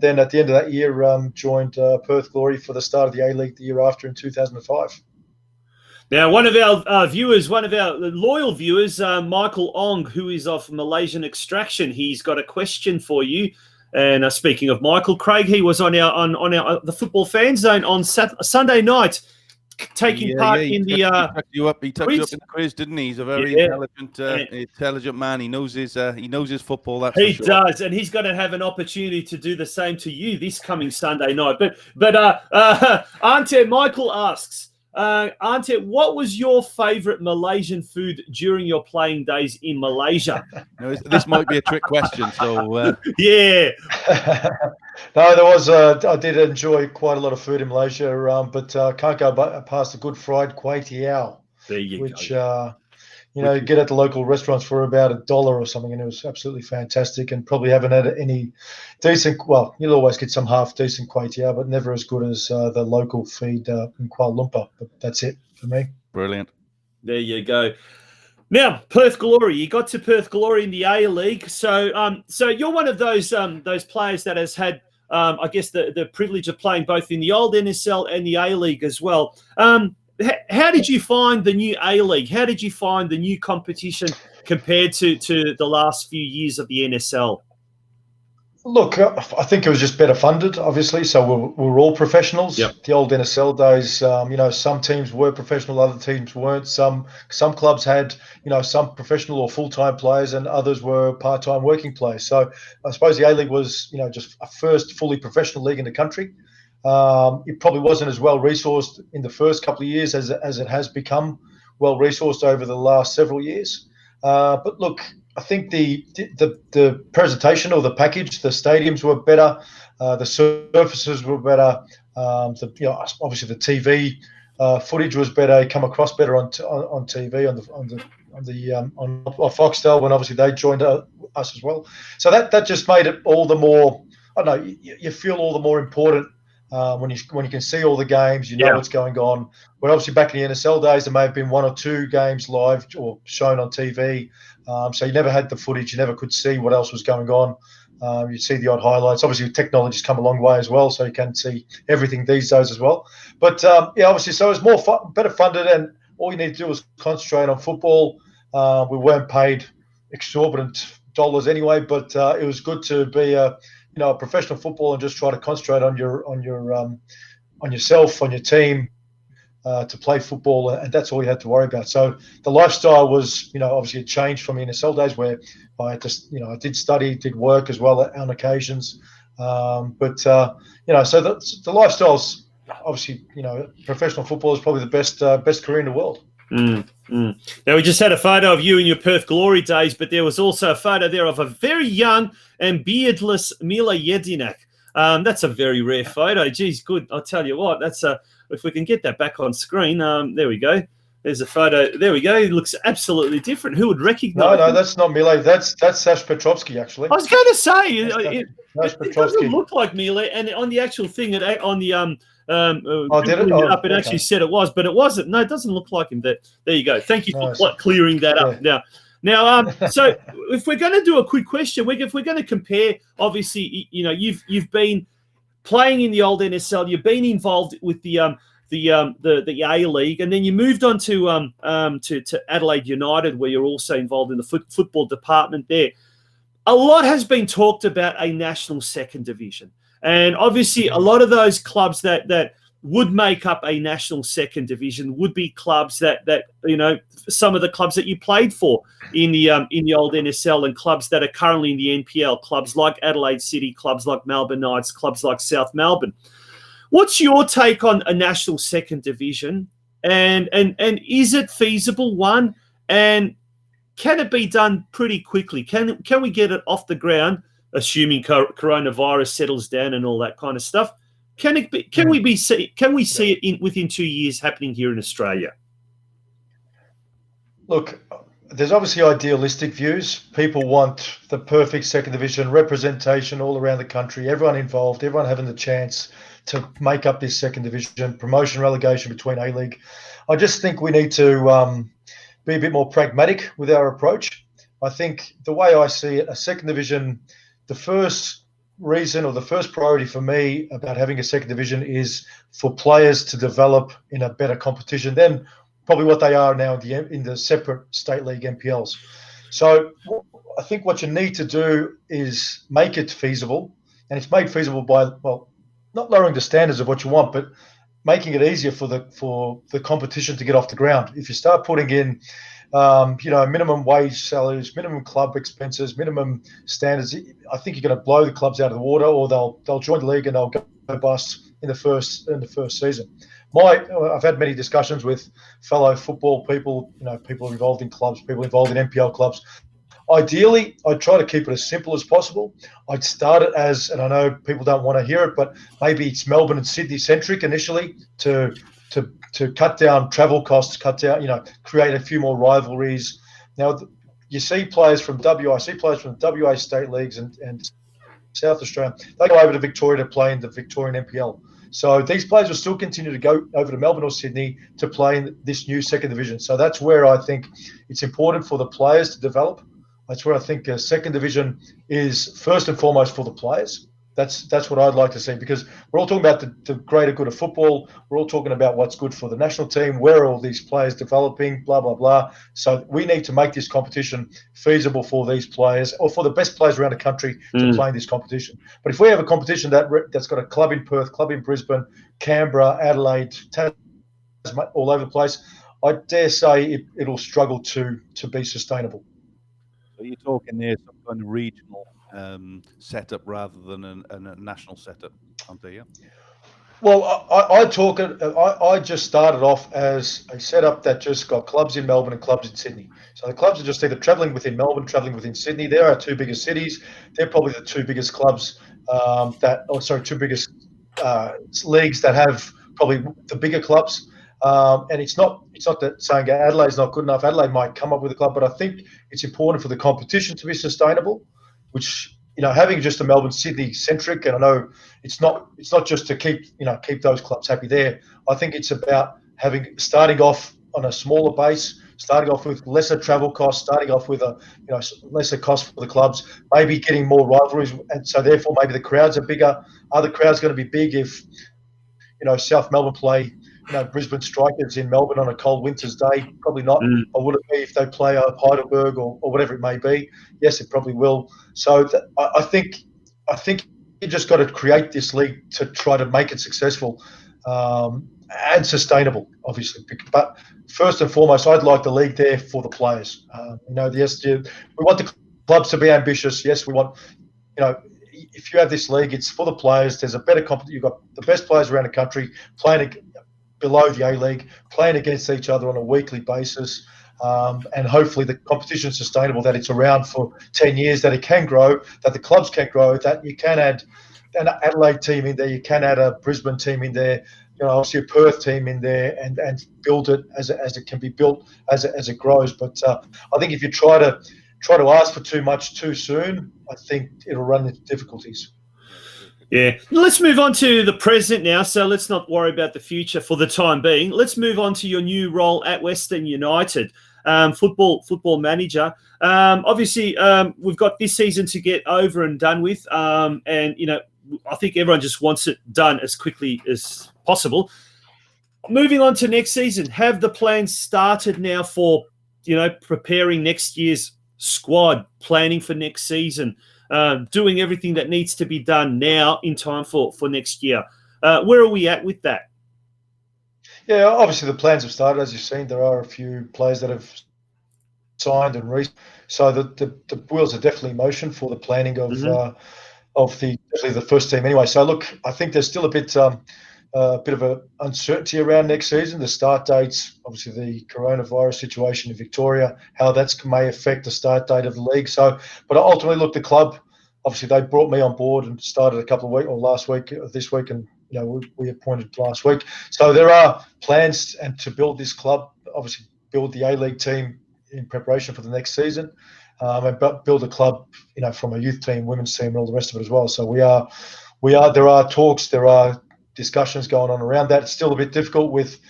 then at the end of that year, joined Perth Glory for the start of the A-League the year after in 2005. Now, one of our viewers, one of our loyal viewers, Michael Ong, who is of Malaysian extraction, he's got a question for you. And speaking of Michael, Craig, he was on our the Football Fan Zone on Sunday night, taking part in the. He took you up in the quiz, didn't he? He's a very intelligent man. He knows his football. That's he for sure. does, and he's going to have an opportunity to do the same to you this coming Sunday night. But Ante, Michael asks. Ante, what was your favourite Malaysian food during your playing days in Malaysia? No, this might be a trick question, so yeah. No, there was. I did enjoy quite a lot of food in Malaysia, but can't go past a good fried kway teow. There you which, go. You get at the local restaurants for about $1 or something, and it was absolutely fantastic. And probably haven't had any decent. Well, you'll always get some half decent kway teow, but never as good as the local feed in Kuala Lumpur. But that's it for me. Brilliant. There you go. Now, Perth Glory. You got to Perth Glory in the A League, so you're one of those players that has had, I guess, the privilege of playing both in the old NSL and the A League as well. How did you find the new A League? How did you find the new competition compared to the last few years of the NSL? Look, I think it was just better funded, obviously. So we're all professionals. Yep. The old NSL days, some teams were professional, other teams weren't. Some clubs had, some professional or full-time players, and others were part-time working players. So I suppose the A-League was, just a first fully professional league in the country. It probably wasn't as well resourced in the first couple of years as it has become well resourced over the last several years. But look, I think the presentation or the package, the stadiums were better, the surfaces were better. Obviously the TV footage was better, come across better on TV on Foxtel when obviously they joined us as well. So that just made it all the more. I don't know. You feel all the more important when you can see all the games. You know what's going on. But obviously back in the NSL days, there may have been 1 or 2 games live or shown on TV. So you never had the footage. You never could see what else was going on. You'd see the odd highlights. Obviously, technology's come a long way as well, so you can see everything these days as well. But, obviously, so it was better funded, and all you need to do is concentrate on football. We weren't paid exorbitant dollars anyway, but it was good to be a professional football and just try to concentrate on yourself, on your team, to play football, and that's all you had to worry about. So the lifestyle was, obviously a change from the NSL days where I had to, I did study, did work as well on occasions. So the lifestyle's obviously, professional football is probably the best career in the world. Now, we just had a photo of you in your Perth Glory days, but there was also a photo there of a very young and beardless Mila Jedinak. That's a very rare photo. Geez, good. I'll tell you what, that's if we can get that back on screen. There we go. There's a photo. There we go. It looks absolutely different. Who would recognize No, that's not Mila. That's Sash Petrovsky, actually. I was going to say, it doesn't look like Mila. And on the actual thing, did it? It actually said it was, but it wasn't. No, it doesn't look like him. There you go. Thank you for clearing that up. Now, so if we're going to do a quick question, if we're going to compare, obviously, you've been playing in the old NSL, you've been involved with the A League, and then you moved on to Adelaide United, where you're also involved in the football department there. A lot has been talked about a national second division, and obviously a lot of those clubs that would make up a national second division would be clubs that some of the clubs that you played for in the old NSL, and clubs that are currently in the NPL, clubs like Adelaide City, clubs like Melbourne Knights, clubs like South Melbourne. What's your take on a national second division, and is it feasible, one, and can it be done pretty quickly? Can we get it off the ground, assuming coronavirus settles down and all that kind of stuff? Can we see it within 2 years happening here in Australia? Look, there's obviously idealistic views. People want the perfect second division representation all around the country, everyone involved, everyone having the chance to make up this second division, promotion, relegation between A-League. I just think we need to be a bit more pragmatic with our approach. I think the way I see it, a second division, the first reason or the first priority for me about having a second division is for players to develop in a better competition. Then probably what they are now in the separate state league MPLs. So I think what you need to do is make it feasible, and it's made feasible by, well, not lowering the standards of what you want, but making it easier for the competition to get off the ground. If you start putting in, minimum wage salaries, minimum club expenses, minimum standards, I think you're going to blow the clubs out of the water, or they'll join the league and they'll go bust in the first season. I've had many discussions with fellow football people, people involved in clubs, people involved in MPL clubs. Ideally, I'd try to keep it as simple as possible. I'd start it as, and I know people don't want to hear it, but maybe it's Melbourne and Sydney centric initially to cut down travel costs, create a few more rivalries. Now, you see players from WA state leagues and South Australia, they go over to Victoria to play in the Victorian MPL. So these players will still continue to go over to Melbourne or Sydney to play in this new second division. So that's where I think it's important for the players to develop. That's where I think second division is first and foremost for the players. That's what I'd like to see, because we're all talking about the greater good of football. We're all talking about what's good for the national team. Where are all these players developing? Blah, blah, blah. So we need to make this competition feasible for these players, or for the best players around the country to play in this competition. But if we have a competition that's got a club in Perth, club in Brisbane, Canberra, Adelaide, Tasmania, all over the place, I dare say it'll struggle to be sustainable. So you're talking there some kind of regional setup rather than a national setup, Ante, yeah? Well, I just started off as a setup that just got clubs in Melbourne and clubs in Sydney. So the clubs are just either travelling within Melbourne, travelling within Sydney. They're our two biggest cities. They're probably the two biggest clubs two biggest leagues that have probably the bigger clubs. And it's not that saying Adelaide's not good enough. Adelaide might come up with a club, but I think it's important for the competition to be sustainable, which, having just a Melbourne Sydney centric, and I know it's not just to keep those clubs happy there. I think it's about starting off on a smaller base, starting off with lesser travel costs, starting off with a lesser cost for the clubs, maybe getting more rivalries, and so therefore maybe the crowds are bigger. Are the crowds going to be big if South Melbourne play Brisbane Strikers in Melbourne on a cold winter's day? Probably not. Or would it be if they play Heidelberg or whatever it may be? Yes, it probably will. So I think you just got to create this league to try to make it successful and sustainable, obviously. But first and foremost, I'd like the league there for the players. We want the clubs to be ambitious. Yes, we want, if you have this league, it's for the players. There's a better competition. You've got the best players around the country playing below the A-League, playing against each other on a weekly basis. And hopefully the competition is sustainable, that it's around for 10 years, that it can grow, that the clubs can grow, that you can add an Adelaide team in there, you can add a Brisbane team in there, obviously a Perth team in there, and build it as it can be built as it grows. But I think if you try to ask for too much too soon, I think it'll run into difficulties. Yeah. Let's move on to the present now. So let's not worry about the future for the time being. Let's move on to your new role at Western United, football manager. Obviously, we've got this season to get over and done with. And, I think everyone just wants it done as quickly as possible. Moving on to next season, have the plans started now for, preparing next year's squad, planning for next season, doing everything that needs to be done now in time for next year? Where are we at with that? Yeah, obviously the plans have started. As you've seen, there are a few players that have signed and so the wheels are definitely in motion for the planning of the first team anyway. So look, I think there's still a bit of an uncertainty around next season. The start dates, obviously the coronavirus situation in Victoria, how that may affect the start date of the league. So, but ultimately, look, the club, obviously they brought me on board and started a couple of weeks, or last week, this week, and we appointed last week. So there are plans and to build this club, obviously build the A-League team in preparation for the next season, and build a club, from a youth team, women's team, and all the rest of it as well. So there are talks, there are discussions going on around that. It's still a bit difficult with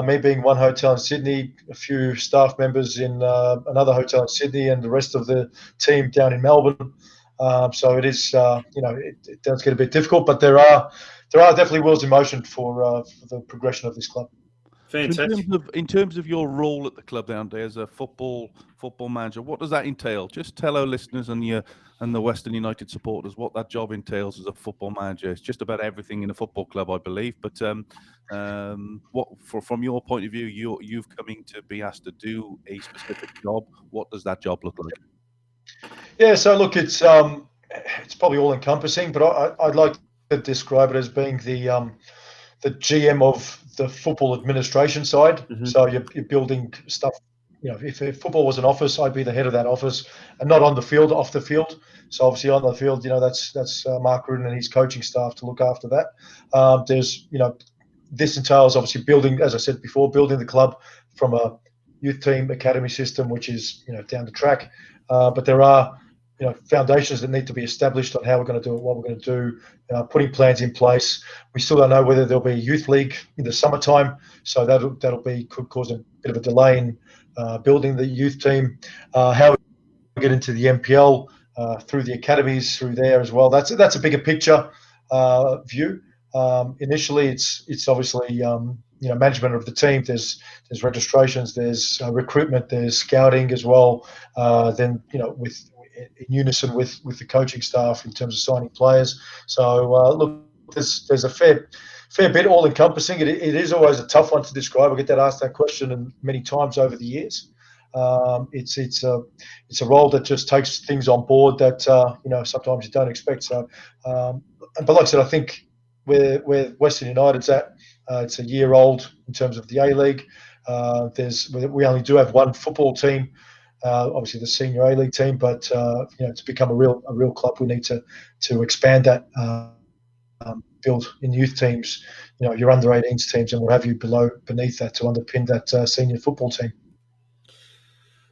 me being one hotel in Sydney, a few staff members in another hotel in Sydney, and the rest of the team down in Melbourne. So it is, it does get a bit difficult, but there are definitely wheels in motion for the progression of this club. Fantastic. In terms of your role at the club down there as a football manager, what does that entail? Just tell our listeners and the Western United supporters what that job entails as a football manager. It's just about everything in a football club, I believe. But from your point of view, you've coming to be asked to do a specific job. What does that job look like? Yeah, so look, it's probably all encompassing, but I'd like to describe it as being the GM of the football administration side. Mm-hmm. So you're building stuff. If football was an office, I'd be the head of that office, and not on the field, off the field. So obviously on the field, that's Mark Rudin and his coaching staff to look after that. This entails obviously building, as I said before, building the club from a youth team academy system, which is down the track. But there are foundations that need to be established on how we're going to do it, what we're going to do, putting plans in place. We still don't know whether there'll be a youth league in the summertime, so could cause a bit of a delay in building the youth team. How we get into the NPL through the academies through there as well. That's a bigger picture view. Initially, it's obviously management of the team. There's registrations, there's recruitment, there's scouting as well. Then with in unison with the coaching staff in terms of signing players. So look, there's a fair bit all encompassing. It is always a tough one to describe. I get asked that question many times over the years. It's a role that just takes things on board that sometimes you don't expect. So, but like I said, I think where Western United's at, it's a year old in terms of the A-League. We only do have one football team. Obviously the senior A-League team, but to become a real club, we need to expand that, build in youth teams, your under 18s teams, and what have you beneath that to underpin that senior football team.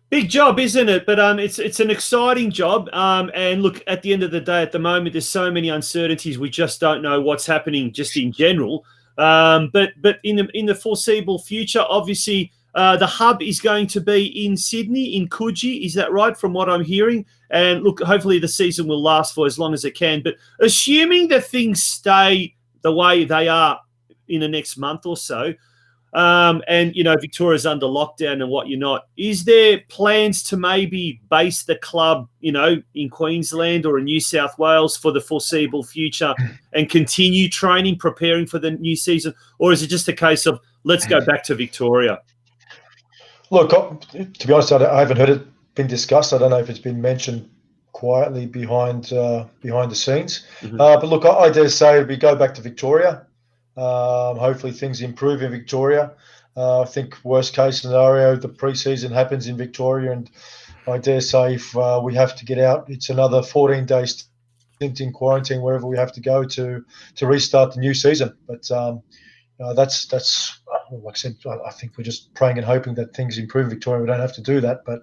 Big job, isn't it? But it's an exciting job. And look, at the end of the day, at the moment, there's so many uncertainties. We just don't know what's happening just in general. But in the foreseeable future, obviously, the hub is going to be in Sydney, in Coogee. Is that right, from what I'm hearing? And look, hopefully the season will last for as long as it can. But assuming that things stay the way they are in the next month or so, and Victoria's under lockdown and whatnot, is there plans to maybe base the club, in Queensland or in New South Wales for the foreseeable future and continue training, preparing for the new season? Or is it just a case of let's go back to Victoria? Look, to be honest, I haven't heard it been discussed. I don't know if it's been mentioned quietly behind the scenes. Mm-hmm. But look, I dare say we go back to Victoria. Hopefully things improve in Victoria. I think worst case scenario, the pre-season happens in Victoria, and I dare say if we have to get out, it's another 14-day stint in quarantine wherever we have to go to restart the new season. But that's like I said, I think we're just praying and hoping that things improve in Victoria. We don't have to do that, but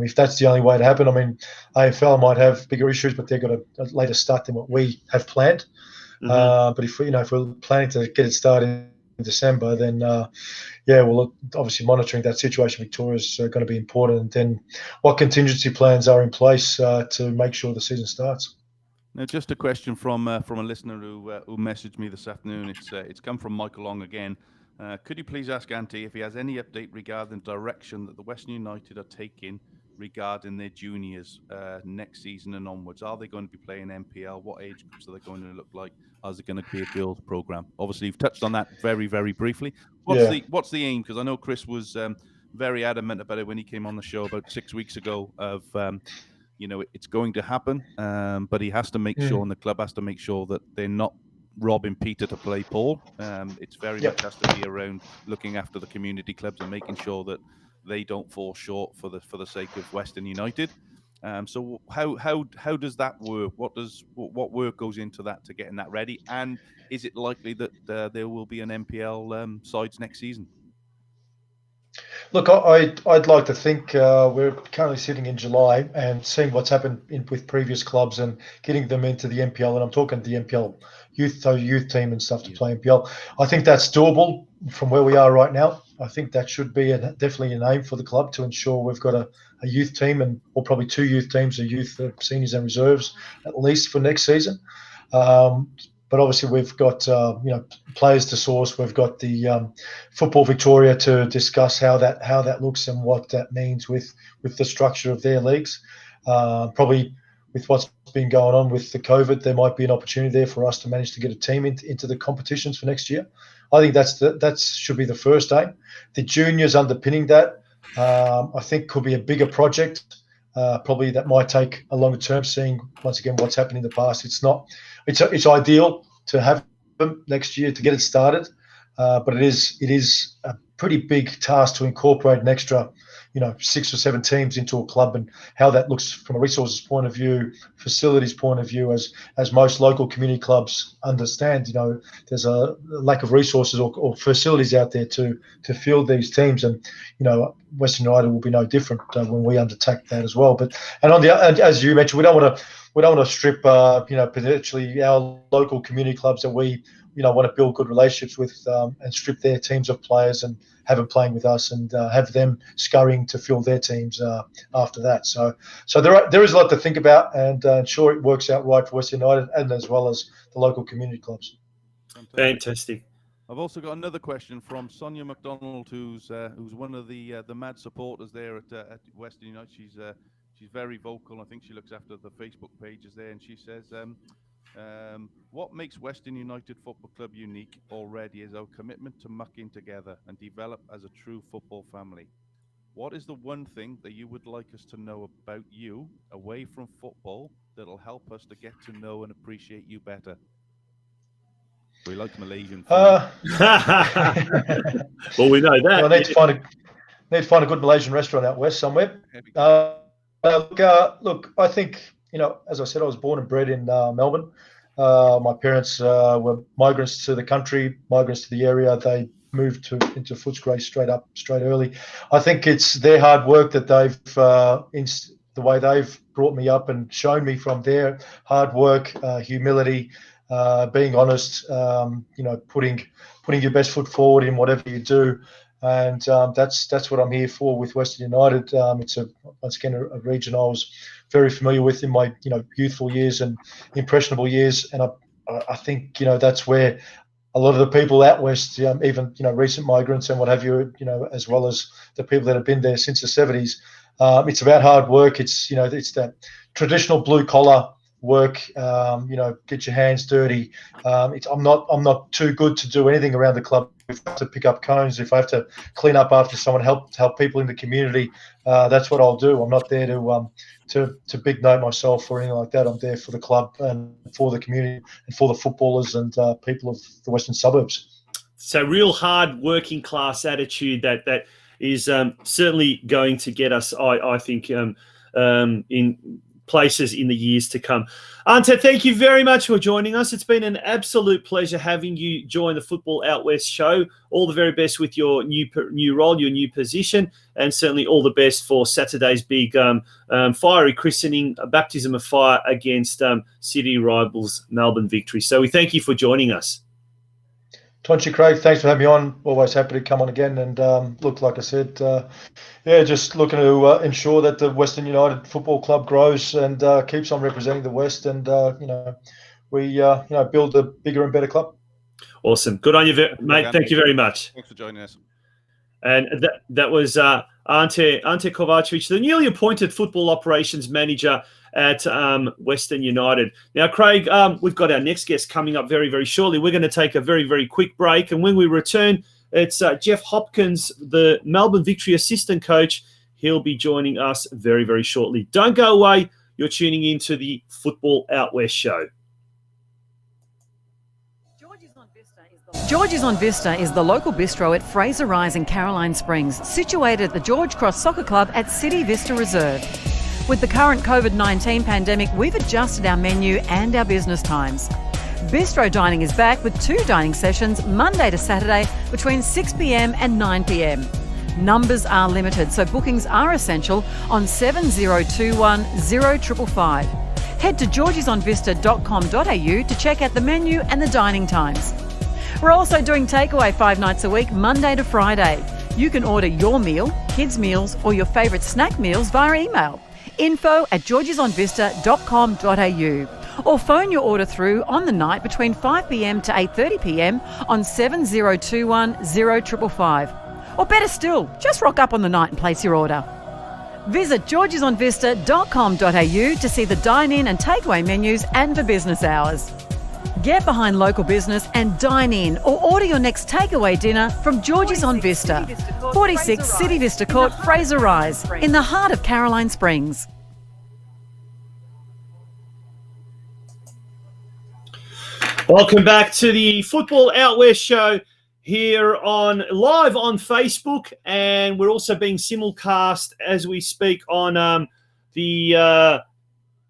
if that's the only way to happen, I mean, AFL might have bigger issues, but they've got a later start than what we have planned. Mm-hmm. But if we're planning to get it started in December, then well, obviously monitoring that situation in Victoria is going to be important. And then what contingency plans are in place to make sure the season starts. Now, just a question from a listener who messaged me this afternoon. It's come from Michael Long again. Could you please ask Ante if he has any update regarding the direction that the Western United are taking regarding their juniors next season and onwards? Are they going to be playing NPL? What age groups are they going to look like? Is it going to be a girls program? Obviously, you've touched on that very, very briefly. What's the aim? Because I know Chris was very adamant about it when he came on the show about 6 weeks ago of it's going to happen, but he has to make sure, and the club has to make sure that they're not robbing Peter to play Paul. It's very much has to be around looking after the community clubs and making sure that they don't fall short for the sake of Western United. So how does that work? What work goes into that to getting that ready? And is it likely that there will be an NPL sides next season? Look, I'd like to think we're currently sitting in July and seeing what's happened with previous clubs and getting them into the NPL. And I'm talking the NPL youth team and stuff to play NPL. I think that's doable from where we are right now. I think that should be definitely an aim for the club to ensure we've got a youth team or probably two youth teams, a youth seniors and reserves at least for next season. But obviously we've got players to source. We've got the Football Victoria to discuss how that looks and what that means with the structure of their leagues. Probably with what's been going on with the COVID, there might be an opportunity there for us to manage to get a team into the competitions for next year. I think that should be the first aim. The juniors underpinning that, I think, could be a bigger project. Probably that might take a longer term. Seeing once again what's happened in the past, it's ideal to have them next year to get it started, but it is a pretty big task to incorporate an extra 6 or 7 teams into a club, and how that looks from a resources point of view, facilities point of view, as most local community clubs understand. There's a lack of resources or facilities out there to field these teams, and Western United will be no different when we undertake that as well. And as you mentioned, we don't want to strip potentially our local community clubs that we want to build good relationships with, and strip their teams of players and have them playing with us, and have them scurrying to fill their teams after that. So there is a lot to think about, and sure, it works out right for Western United and as well as the local community clubs. Fantastic. I've also got another question from Sonia McDonald, who's one of the mad supporters there at Western United. She's very vocal. I think she looks after the Facebook pages there, and she says, what makes Western United Football Club unique already is our commitment to muck in together and develop as a true football family. What is the one thing that you would like us to know about you away from football that'll help us to get to know and appreciate you better? We like Malaysian food. Well, we know that. Well, I need to find a good Malaysian restaurant out west somewhere. Look, I think, as I said, I was born and bred in Melbourne. My parents were migrants to the country, migrants to the area. They moved into Footscray straight early. I think it's their hard work that they've, the way they've brought me up and shown me from their hard work, humility, being honest, putting your best foot forward in whatever you do. And that's what I'm here for with Western United. It's once again a region I was very familiar with in my youthful years and impressionable years, and I think that's where a lot of the people out west, even recent migrants and what have you, as well as the people that have been there since the 70s. It's about hard work. It's it's that traditional blue collar work. Get your hands dirty. I'm not too good to do anything around the club. If I have to pick up cones, if I have to clean up after someone, help people in the community, that's what I'll do. I'm not there to big note myself or anything like that. I'm there for the club and for the community and for the footballers and people of the western suburbs. So real hard working class attitude that is certainly going to get us, I think, in places in the years to come. Ante, thank you very much for joining us. It's been an absolute pleasure having you join the Football Out West show. All the very best with your new role, your new position, and certainly all the best for Saturday's big fiery christening, baptism of fire against city rivals Melbourne Victory. So we thank you for joining us. Tonchi, Craig, thanks for having me on. Always happy to come on again. And look, like I said, just looking to ensure that the Western United Football Club grows and keeps on representing the West, and we build a bigger and better club. Awesome, good on you, mate. Thank you very much. Thanks for joining us. And that was Ante Kovacevic, the newly appointed football operations manager at Western United. Now, Craig, we've got our next guest coming up very, very shortly. We're going to take a very, very quick break. And when we return, it's Jeff Hopkins, the Melbourne Victory assistant coach. He'll be joining us very, very shortly. Don't go away. You're tuning into the Football Out West show. George's on Vista is the local bistro at Fraser Rise in Caroline Springs, situated at the George Cross Soccer Club at City Vista Reserve. With the current COVID-19 pandemic, we've adjusted our menu and our business times. Bistro dining is back with 2 dining sessions Monday to Saturday between 6 p.m. and 9 p.m. Numbers are limited, so bookings are essential on 7021 0555. Head to georgesonvista.com.au to check out the menu and the dining times. We're also doing takeaway 5 nights a week, Monday to Friday. You can order your meal, kids' meals, or your favourite snack meals via email. info@georgesonvista.com.au Or phone your order through on the night between 5 p.m. to 8:30 p.m. on 7021 0555. Or better still, just rock up on the night and place your order. Visit georgesonvista.com.au to see the dine-in and takeaway menus and for business hours. Get behind local business and dine in or order your next takeaway dinner from George's on Vista, 46 City Vista Court, Fraser Rise, in the heart of Caroline Springs. Welcome back to the Football Out West show here live on Facebook, and we're also being simulcast as we speak on the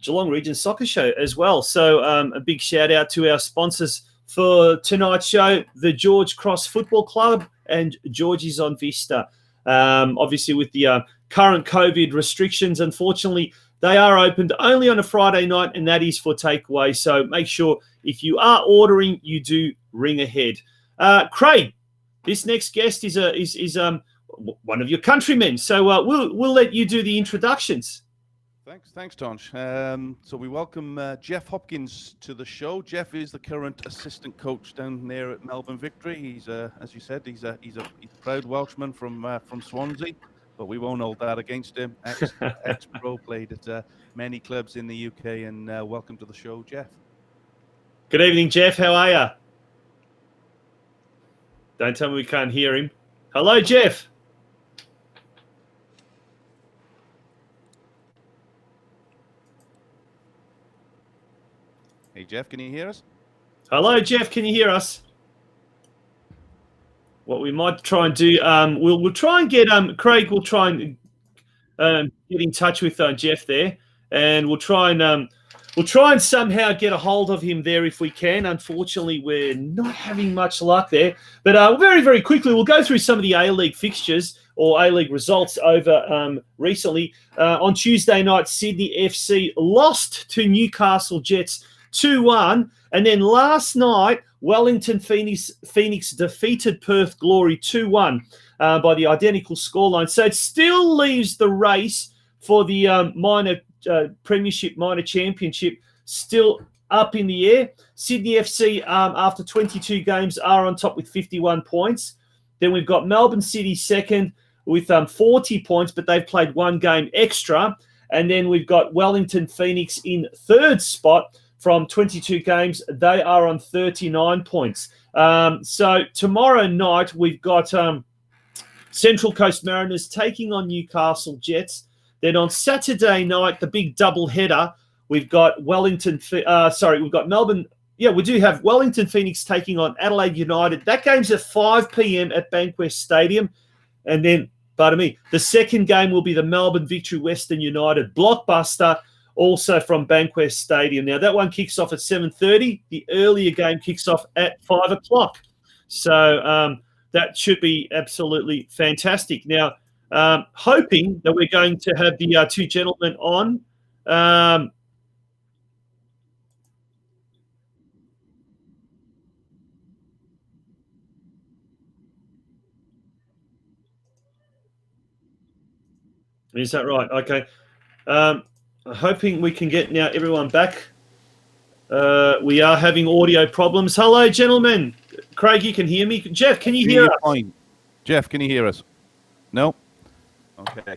Geelong Region Soccer Show as well. So a big shout out to our sponsors for tonight's show, the George Cross Football Club and Georgie's on Vista. Obviously with the current COVID restrictions, unfortunately, they are opened only on a Friday night, and that is for takeaway. So make sure if you are ordering, you do ring ahead. Craig, this next guest is one of your countrymen. So we'll let you do the introductions. Thanks, Tonch. So we welcome Jeff Hopkins to the show. Jeff is the current assistant coach down there at Melbourne Victory. He's, as you said, he's a proud Welshman from Swansea, but we won't hold that against him. Ex-pro, played at many clubs in the UK, and welcome to the show, Jeff. Good evening, Jeff. How are you? Don't tell me we can't hear him. Hello, Jeff. Hey, Jeff, can you hear us? Hello, Jeff. Can you hear us? What we might try and do, we'll try and get Craig. We'll try and get in touch with Jeff there, and we'll try and somehow get a hold of him there if we can. Unfortunately, we're not having much luck there. But very, very quickly, we'll go through some of the A-League fixtures or A-League results over recently. On Tuesday night, Sydney FC lost to Newcastle Jets 2-1. And then last night, Wellington Phoenix defeated Perth Glory 2-1 by the identical scoreline. So it still leaves the race for the minor Premiership, minor championship still up in the air. Sydney FC, after 22 games, are on top with 51 points. Then we've got Melbourne City second with 40 points, but they've played one game extra. And then we've got Wellington Phoenix in third spot from 22 games. They are on 39 points. So tomorrow night, we've got Central Coast Mariners taking on Newcastle Jets. Then on Saturday night, the big double header, we've got Melbourne. Yeah, we do have Wellington Phoenix taking on Adelaide United. That game's at 5 p.m. at Bankwest Stadium. And then, the second game will be the Melbourne Victory Western United blockbuster, also from Bankwest Stadium. Now, that one kicks off at 7:30. The earlier game kicks off at 5 o'clock. So that should be absolutely fantastic. Now, hoping that we're going to have the two gentlemen on. Is that right? Okay. Hoping we can get now everyone back. We are having audio problems. Hello, gentlemen. Craig, you can hear me. Jeff, can you hear us? Fine. Jeff, can you hear us? No. Okay.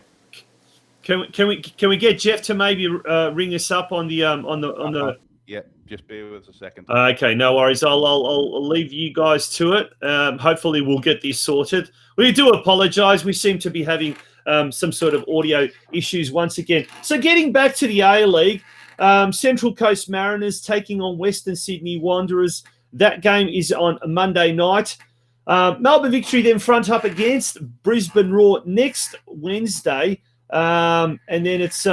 Can we get Jeff to maybe ring us up on the Yeah, just bear with us a second. Okay, no worries. I'll leave you guys to it. Hopefully we'll get this sorted. We do apologise. We seem to be having some sort of audio issues once again. So getting back to the A-League, Central Coast Mariners taking on Western Sydney Wanderers. That game is on Monday night. Melbourne Victory then front up against Brisbane Roar next Wednesday. And then it's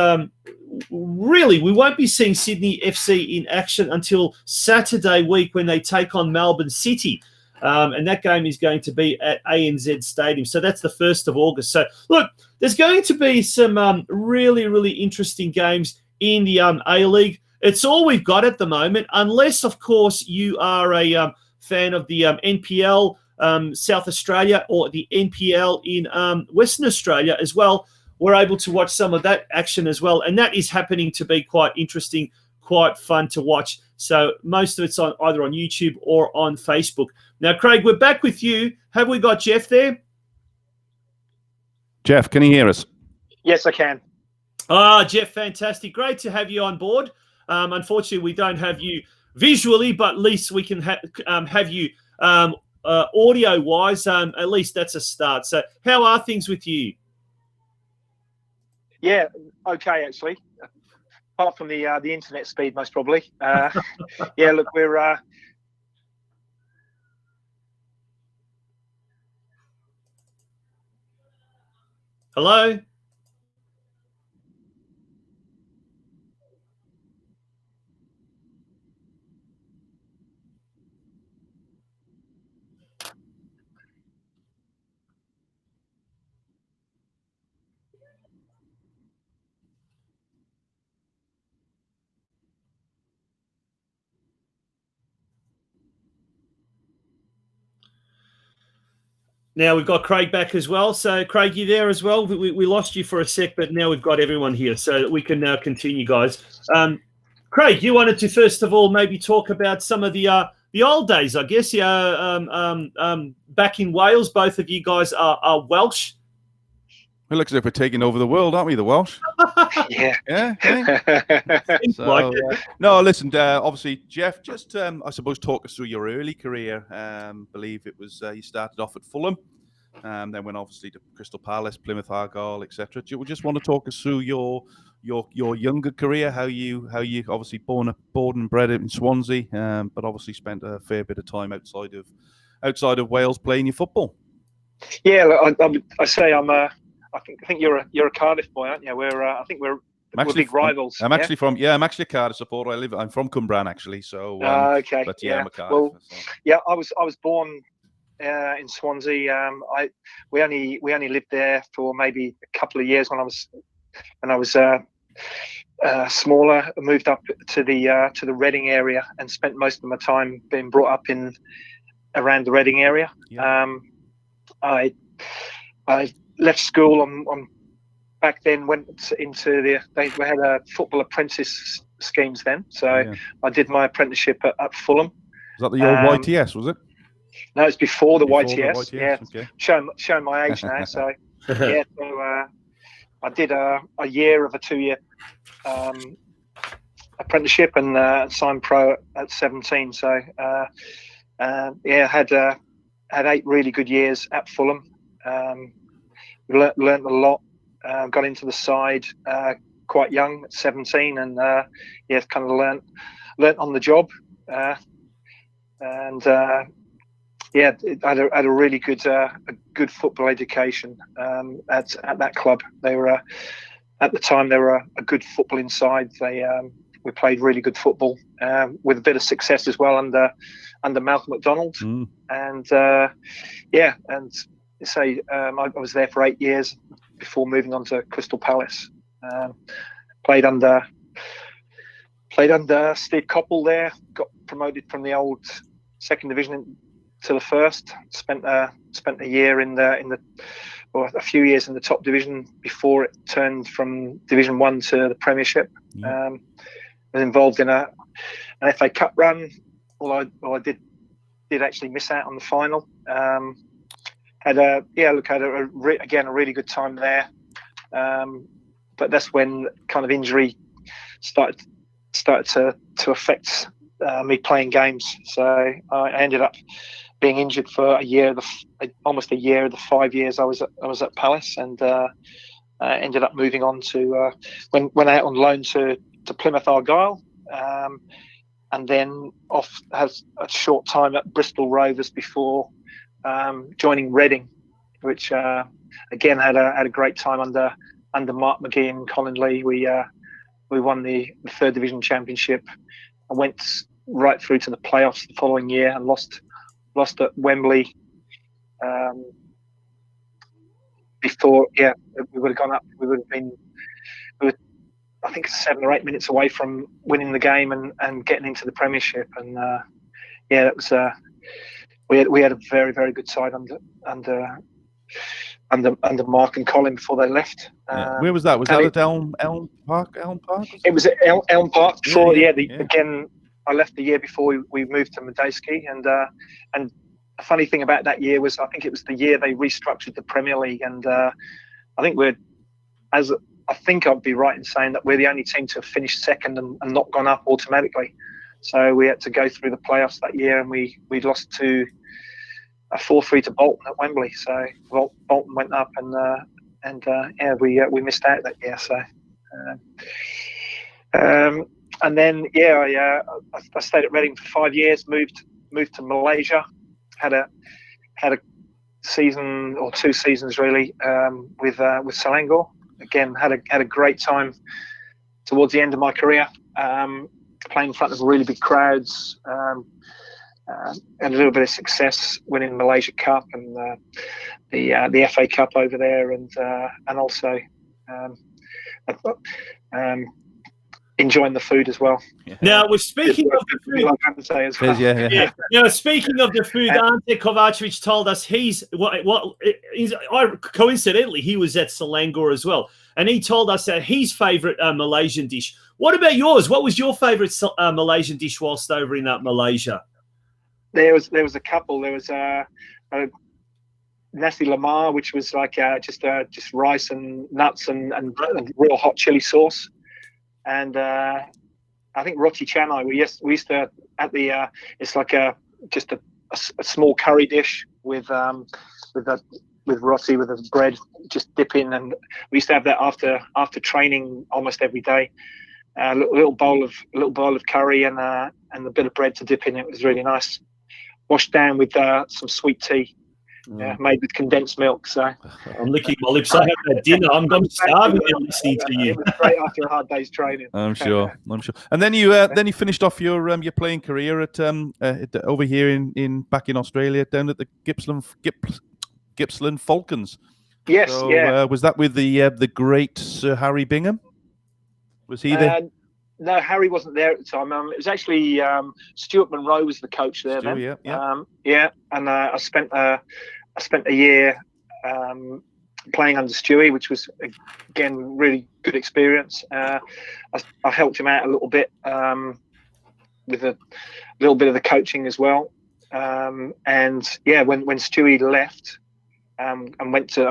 really, we won't be seeing Sydney FC in action until Saturday week when they take on Melbourne City. And that game is going to be at ANZ Stadium. So that's the 1st of August. So, look, there's going to be some really, really interesting games in the A-League. It's all we've got at the moment, unless, of course, you are a fan of the NPL South Australia or the NPL in Western Australia as well. We're able to watch some of that action as well. And that is happening to be quite interesting, quite fun to watch. So most of it's on either on YouTube or on Facebook. Now, Craig, we're back with you. Have we got Jeff there? Jeff, can you hear us? Yes, I can. Jeff, fantastic. Great to have you on board. Unfortunately, we don't have you visually, but at least we can have you audio-wise. At least that's a start. So how are things with you? Yeah, okay, actually. Apart from the internet speed, most probably. Yeah, look, we're... Hello? Now we've got Craig back as well. So, Craig, you there as well? We lost you for a sec, but now we've got everyone here, so we can now continue, guys. Craig, you wanted to first of all maybe talk about some of the old days, I guess. Back in Wales, both of you guys are Welsh. It looks as if we're taking over the world, aren't we, the Welsh? Yeah. So, no, listen, obviously, Jeff, just, I suppose, talk us through your early career. Believe it was you started off at Fulham, then went obviously to Crystal Palace, Plymouth Argyle, etc. Do you just want to talk us through your younger career, how you obviously born and bred in Swansea, but obviously spent a fair bit of time outside of Wales playing your football? Yeah, I say I think you're a Cardiff boy, aren't you? I think we're big rivals. I'm actually I'm actually a Cardiff supporter. I'm from Cwmbran actually, so okay. But yeah, I'm a Cardiff. Well, so. yeah, I was born in Swansea. We only lived there for maybe a couple of years when I was smaller. I moved up to the Reading area and spent most of my time being brought up around the Reading area. Yeah. I left school on back then, went into they had a football apprentice schemes then, so yeah. I did my apprenticeship at Fulham. Was that the old YTS, was it? No, it's before the YTS. The YTS. Yeah, okay. Showing my age now. So yeah, so I did a year of a 2-year apprenticeship and signed pro at 17. So yeah, had 8 really good years at Fulham. Learned a lot. Got into the side quite young at 17, and yeah, kind of learnt on the job. And yeah, I had a really good football education at that club. They were at the time they were a good footballing side. We played really good football with a bit of success as well under Malcolm McDonald. And yeah, and say I was there for 8 years before moving on to Crystal Palace. Played under Steve Coppell there. Got promoted from the old second division to the first. Spent a year or a few years in the top division before it turned from Division 1 to the Premiership. Yeah. Was involved in an FA Cup run. Although I did actually miss out on the final. Had a really good time there. But that's when kind of injury started to affect me playing games. So I ended up being injured for almost a year of the 5 years I was at Palace, and ended up moving on to went out on loan to Plymouth Argyle, and then has a short time at Bristol Rovers before joining Reading, which again had a great time under Mark McGee and Colin Lee. We won the third division championship and went right through to the playoffs the following year and lost at Wembley. Before, yeah, we would have gone up. We were, I think, 7 or 8 minutes away from winning the game and getting into the Premiership. And yeah, it was. We had a very, very good side under under Mark and Colin before they left. Where was that? Was that at Elm Park? Elm Park? It was at Elm Park. Before, again, I left the year before we moved to Medeski, and the funny thing about that year was I think it was the year they restructured the Premier League, and I think I think I'd be right in saying that we're the only team to have finished second and not gone up automatically. So we had to go through the playoffs that year, and we lost to a 4-3 to Bolton at Wembley. So Bolton went up, and we missed out that year. So and then I stayed at Reading for 5 years. Moved to Malaysia. Had a season or 2 seasons really with Selangor. Again, had a great time towards the end of my career, playing in front of really big crowds. Had a little bit of success winning Malaysia Cup and the FA Cup over there, and also enjoying the food as well. Now, we're speaking of the food. Now, speaking of the food, Ante Kovacevic told us coincidentally, he was at Selangor as well. And he told us that his favourite Malaysian dish. What about yours? What was your favourite Malaysian dish whilst over in Malaysia? There was a couple. There was a nasi lemak, which was like just rice and nuts and real hot chili sauce. And I think roti canai. We used to at the it's like a small curry dish with roti with a bread, just dip in, and we used to have that after training almost every day. A little bowl of curry and a bit of bread to dip in. It was really nice. Washed down with some sweet tea. Made with condensed milk. So I'm licking my lips. I had that dinner. I'm starving listening to you. It was great after a hard day's training. I'm sure. And then you finished off your playing career at over here back in Australia, down at the Gippsland Falcons. Yes. So, was that with the great Sir Harry Bingham? Was he there? No, Harry wasn't there at the time. It was actually Stuart Monroe was the coach there then. And I spent a year playing under Stewie, which was again really good experience. I helped him out a little bit with a little bit of the coaching as well. When Stewie left and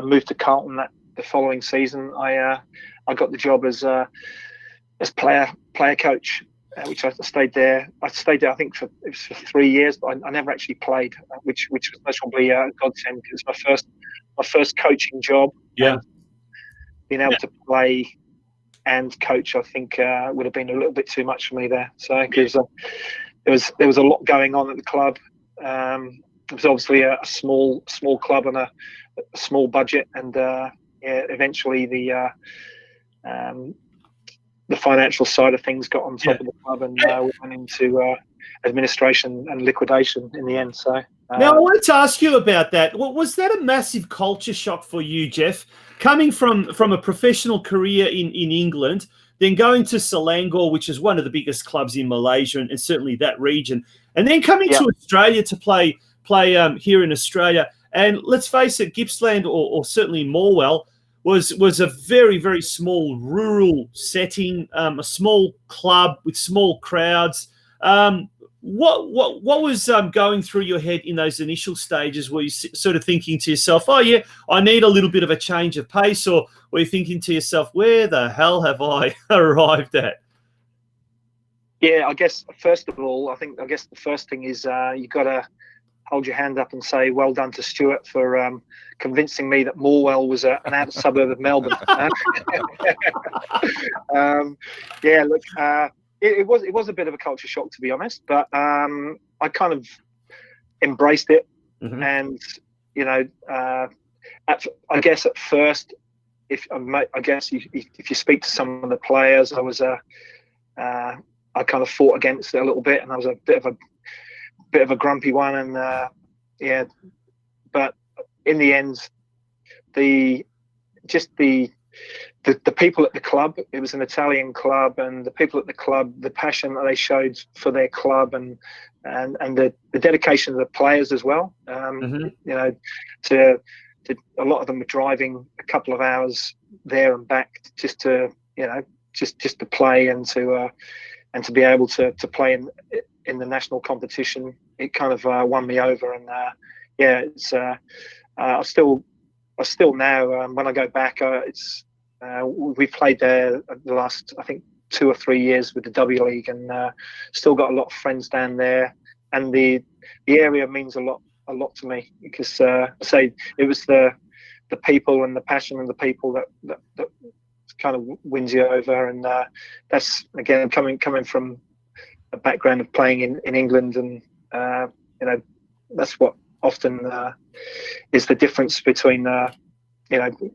moved to Carlton the following season, I got the job as player coach, which I stayed there. I think for 3 years, but I never actually played, which was probably a godsend because my first coaching job. Yeah, being able to play and coach, I think would have been a little bit too much for me there. So because there was a lot going on at the club. It was obviously a small club on a small budget, and eventually the financial side of things got on top of the club, and we went into administration and liquidation in the end. So now I wanted to ask you about that. Was that a massive culture shock for you, Jeff, coming from a professional career in England, then going to Selangor, which is one of the biggest clubs in Malaysia and certainly that region, and then coming to Australia to play here in Australia? And let's face it, Gippsland or certainly Morwell was a very, very small rural setting, a small club with small crowds. What was going through your head in those initial stages? Were you sort of thinking to yourself, oh, yeah, I need a little bit of a change of pace? Or were you thinking to yourself, where the hell have I arrived at? Yeah, I guess, first of all, I guess the first thing is you've got to hold your hand up and say well done to Stuart for convincing me that Morwell was an outer suburb of Melbourne. It was a bit of a culture shock, to be honest, but I kind of embraced it. Mm-hmm. And I guess at first, if you speak to some of the players, I kind of fought against it a little bit, and I was a bit of a grumpy one, and but in the end, the people at the club, it was an Italian club, and the people at the club, the passion that they showed for their club, and the dedication of the players as well. To a lot of them were driving a couple of hours there and back just to just to play and to be able to play in the national competition. It kind of won me over, and it's I still now when I go back, we played there the last, I think, 2 or 3 years with the W League, and still got a lot of friends down there, and the area means a lot to me, because I say it was the people and the passion of the people that kind of wins you over, and that's again coming from a background of playing in England, and that's what often is the difference between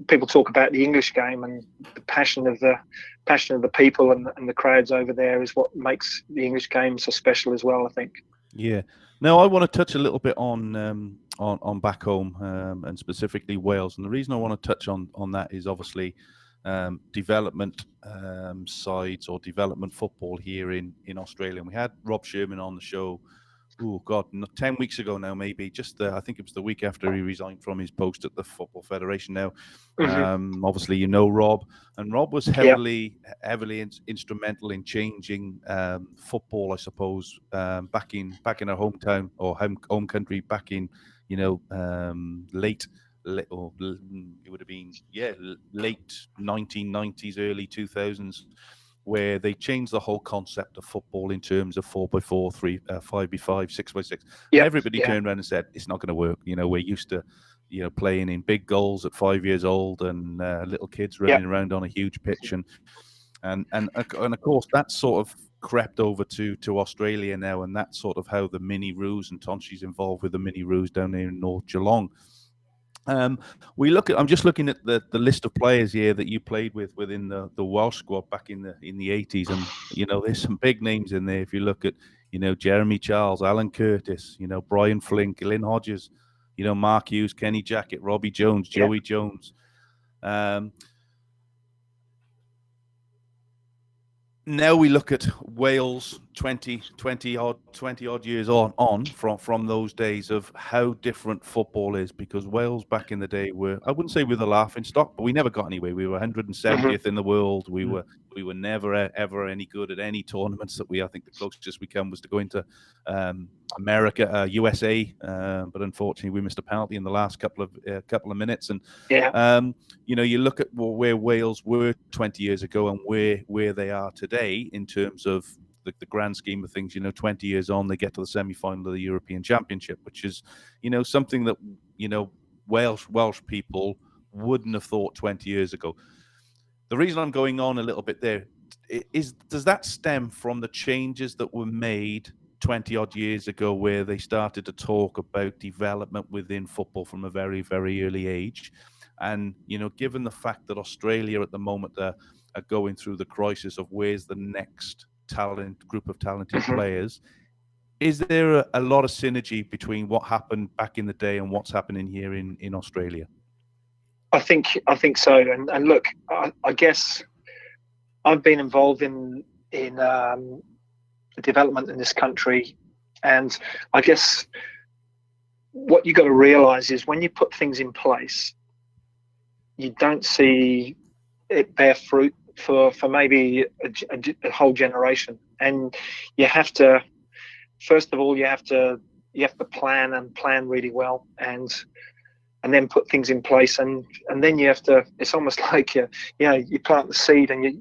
people talk about the English game, and the passion of the people and the crowds over there is what makes the English game so special as well, I think. Yeah. Now, I want to touch a little bit on back home, and specifically Wales. And the reason I want to touch on that is obviously development sides or development football here in Australia. And we had Rob Sherman on the show, 10 weeks ago now, maybe. I think it was the week after he resigned from his post at the Football Federation now. Mm-hmm. Obviously, you know Rob. And Rob was heavily instrumental in changing football, I suppose, back in our hometown or home country back in, late it would have been late 1990s, early 2000s, where they changed the whole concept of football in terms of 4x4, 5x5, 6x6. Yep. Everybody turned around and said it's not going to work. We're used to playing in big goals at 5 years old, and little kids running around on a huge pitch, and of course that sort of crept over to Australia now, and that's sort of how the mini roos, and Tonchi's involved with the mini roos down there in North Geelong. I'm just looking at the list of players here that you played with within the Welsh squad back in the 80s, and there's some big names in there. If you look at Jeremy Charles, Alan Curtis, Brian Flink, Lynn Hodges, Mark Hughes, Kenny Jackett, Robbie Jones, Joey Jones. Now we look at Wales 20 odd years on from those days of how different football is, because Wales back in the day were, I wouldn't say we were the laughing stock, but we never got anywhere. We were 170th in the world. We were never ever any good at any tournaments that I think the closest we came was to go into America, USA, but unfortunately we missed a penalty in the last couple of minutes. And you look at where Wales were 20 years ago and where they are today in terms of the grand scheme of things. 20 years on, they get to the semi-final of the European Championship, which is something that Welsh people wouldn't have thought 20 years ago. The reason I'm going on a little bit there is, does that stem from the changes that were made 20 odd years ago, where they started to talk about development within football from a very, very early age? And, given the fact that Australia at the moment are going through the crisis of where's the next group of talented players, is there a lot of synergy between what happened back in the day and what's happening here in Australia? I think so. And look, I guess I've been involved in development in this country, and I guess what you got to realize is when you put things in place, you don't see it bear fruit for maybe a whole generation. And you have to, first of all, you have to plan really well, and then put things in place, and then you have to, it's almost like you plant the seed, and you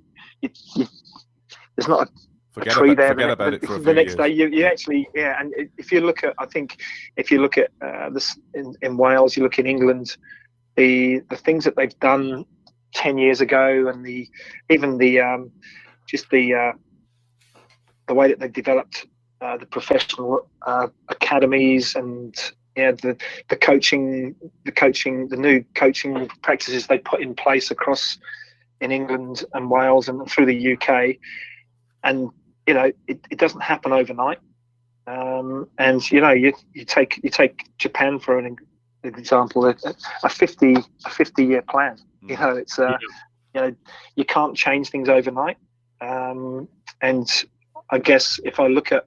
there's not a tree there. Forget about it for a few the next years. day you actually, and if you look at, I think if you look at this in Wales, you look in England, the things that they've done 10 years ago, and the way that they've developed the professional academies, and the coaching, the new coaching practices they put in place across in England and Wales and through the UK, and it doesn't happen overnight. And you take Japan for an example, a 50 year plan. It's you can't change things overnight. And I guess if I look at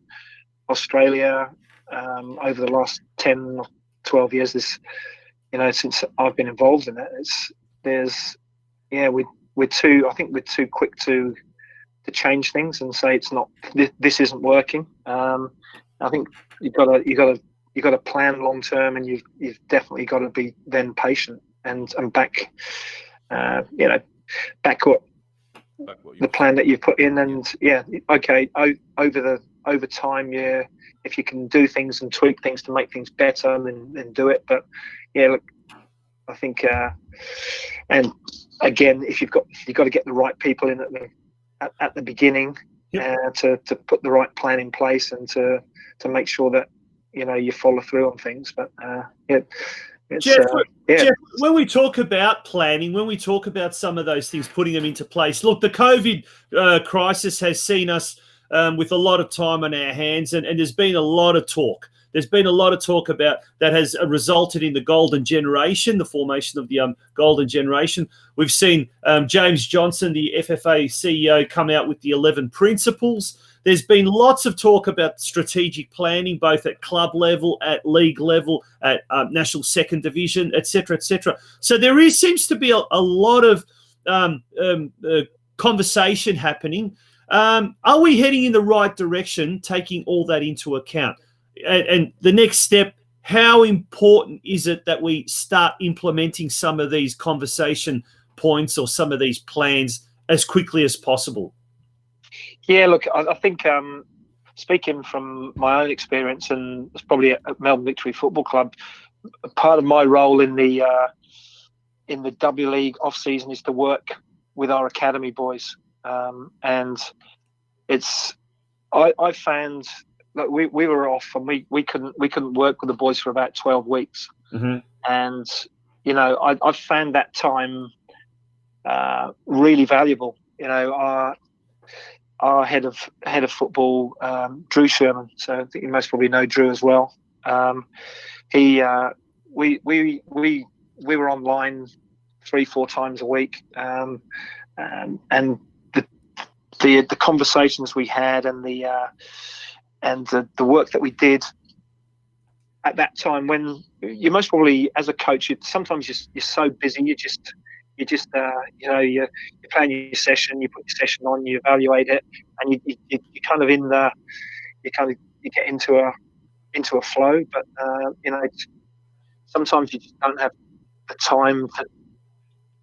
Australia over the last 10 or 12 years, since I've been involved in it, we're too quick to change things and say it's not, this isn't working. I think you've got to plan long term, and you've definitely got to be then patient and back what the plan that you've put in. And over time, if you can do things and tweak things to make things better, then do it. But look, I think and again, if you've got to get the right people in at the beginning, to put the right plan in place, and to make sure that you follow through on things. But Jeff, when we talk about planning, when we talk about some of those things, putting them into place, look, the COVID crisis has seen us with a lot of time on our hands, and there's been a lot of talk. There's been a lot of talk about that has resulted in the golden generation, the formation of the golden generation. We've seen James Johnson, the FFA CEO, come out with the 11 principles. There's been lots of talk about strategic planning, both at club level, at league level, at national second division, etc., etc. So there seems to be a lot of conversation happening. Are we heading in the right direction, taking all that into account? And the next step, how important is it that we start implementing some of these conversation points or some of these plans as quickly as possible? Yeah, look, I think speaking from my own experience, and it's probably at Melbourne Victory Football Club, part of my role in the W League off season is to work with our academy boys, and I found that we were off, and we couldn't work with the boys for about 12 weeks, and I found that time really valuable. Our head of football, Drew Sherman. So I think you most probably know Drew as well. We were online 3-4 times a week, and the conversations we had, and the work that we did at that time, when you most probably, as a coach, sometimes you're so busy, you're playing your session, you put your session on, you evaluate it, and you kind of you get into a flow. But sometimes you just don't have the time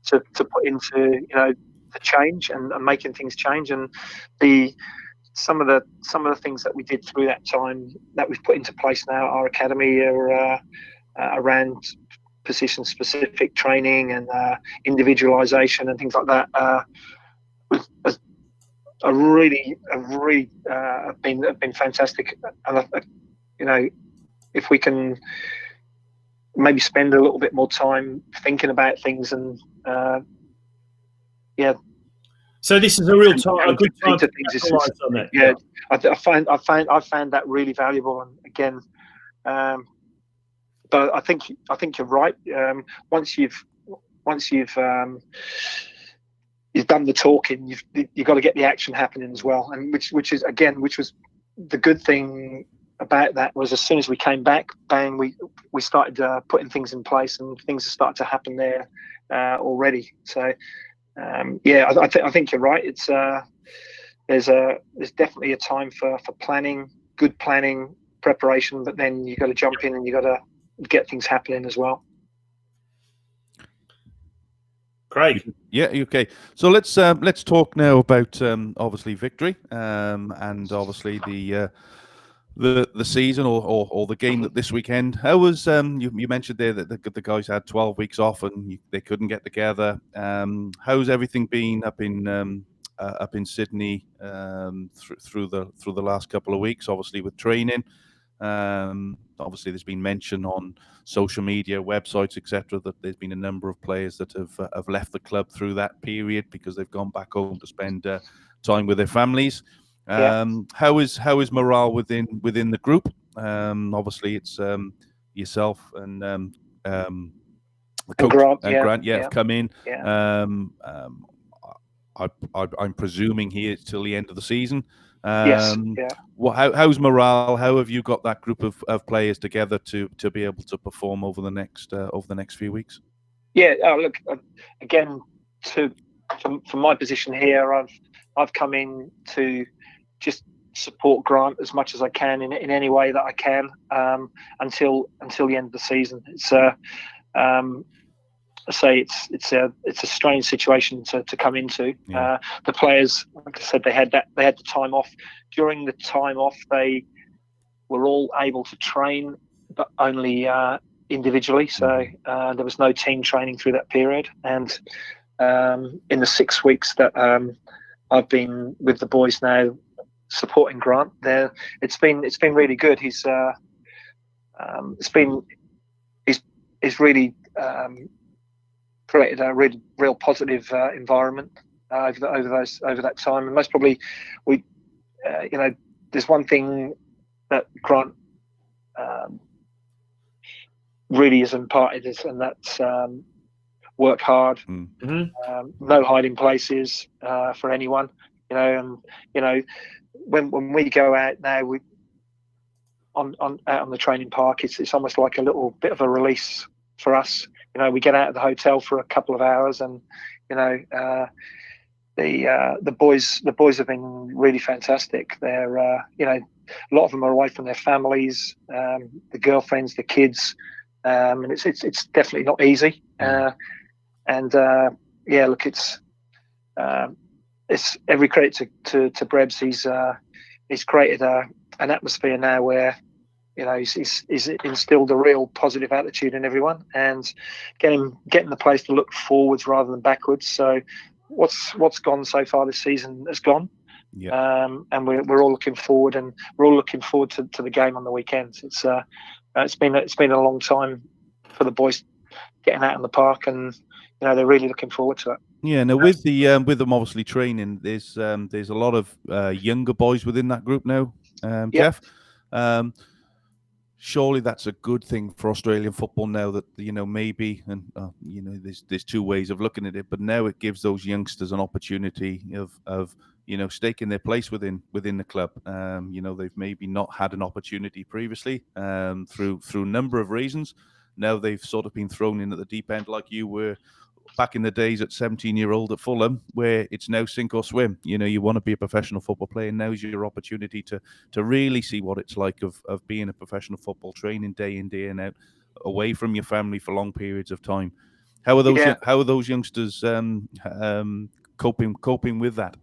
to put into the change and making things change. And some of the things that we did through that time that we've put into place now, our academy are around position-specific training and individualization and things like that, have been fantastic. And if we can maybe spend a little bit more time thinking about things, and So this is a good time to capitalize on that. Yeah, I found that really valuable. And again, but I think you're right. Once you've done the talking, you've got to get the action happening as well. And which was the good thing about that, was as soon as we came back, bang, we started putting things in place, and things have started to happen there already. So I think you're right. It's there's definitely a time for planning, good planning, preparation, but then you got to jump in and you got to get things happening as well. Craig. Yeah, okay. So let's talk now about obviously victory, and obviously the season or the game that this weekend. How was you mentioned there that the guys had 12 weeks off and they couldn't get together. How's everything been up in Sydney through the last couple of weeks? Obviously with training. Obviously, there's been mention on social media, websites, etc., that there's been a number of players that have left the club through that period because they've gone back home to spend time with their families. How is morale within the group? Obviously, it's yourself and the coach Grant have come in. I'm presuming here till the end of the season. Yes. Yeah. How's morale? How have you got that group of players together to be able to perform over the next few weeks? Yeah. Look, again, from my position here, I've come in to just support Grant as much as I can in any way that I can until the end of the season. It's I say it's a strange situation to come into. Yeah. The players, like I said, they had the time off. During the time off, they were all able to train, but only individually. So there was no team training through that period. And in the 6 weeks that I've been with the boys now, supporting Grant, it's been really good. He's really created a real positive environment over that time. And most probably, there's one thing that Grant really has imparted us, and that's work hard, no hiding places for anyone. When we go out now, out on the training park, it's almost like a little bit of a release for us. We get out of the hotel for a couple of hours, and the boys have been really fantastic. They're a lot of them are away from their families, the girlfriends, the kids, and it's definitely not easy. Look, it's every credit to Brebs. He's created an atmosphere now where he's instilled a real positive attitude in everyone, and getting the place to look forwards rather than backwards. So what's gone so far this season has gone. Yeah. And we're all looking forward, and we're all looking forward to the game on the weekends. It's been a long time for the boys getting out in the park, and they're really looking forward to it. Yeah, now with them obviously training, there's a lot of younger boys within that group now, Jeff. Surely that's a good thing for Australian football now that maybe, and there's two ways of looking at it, but now it gives those youngsters an opportunity of staking their place within the club. They've maybe not had an opportunity previously through a number of reasons. Now they've sort of been thrown in at the deep end, like you were back in the days at 17-year-old at Fulham, where it's now sink or swim. You want to be a professional football player. Now's your opportunity to really see what it's like of being a professional football, training day in, day out, away from your family for long periods of time. How are those youngsters coping with that?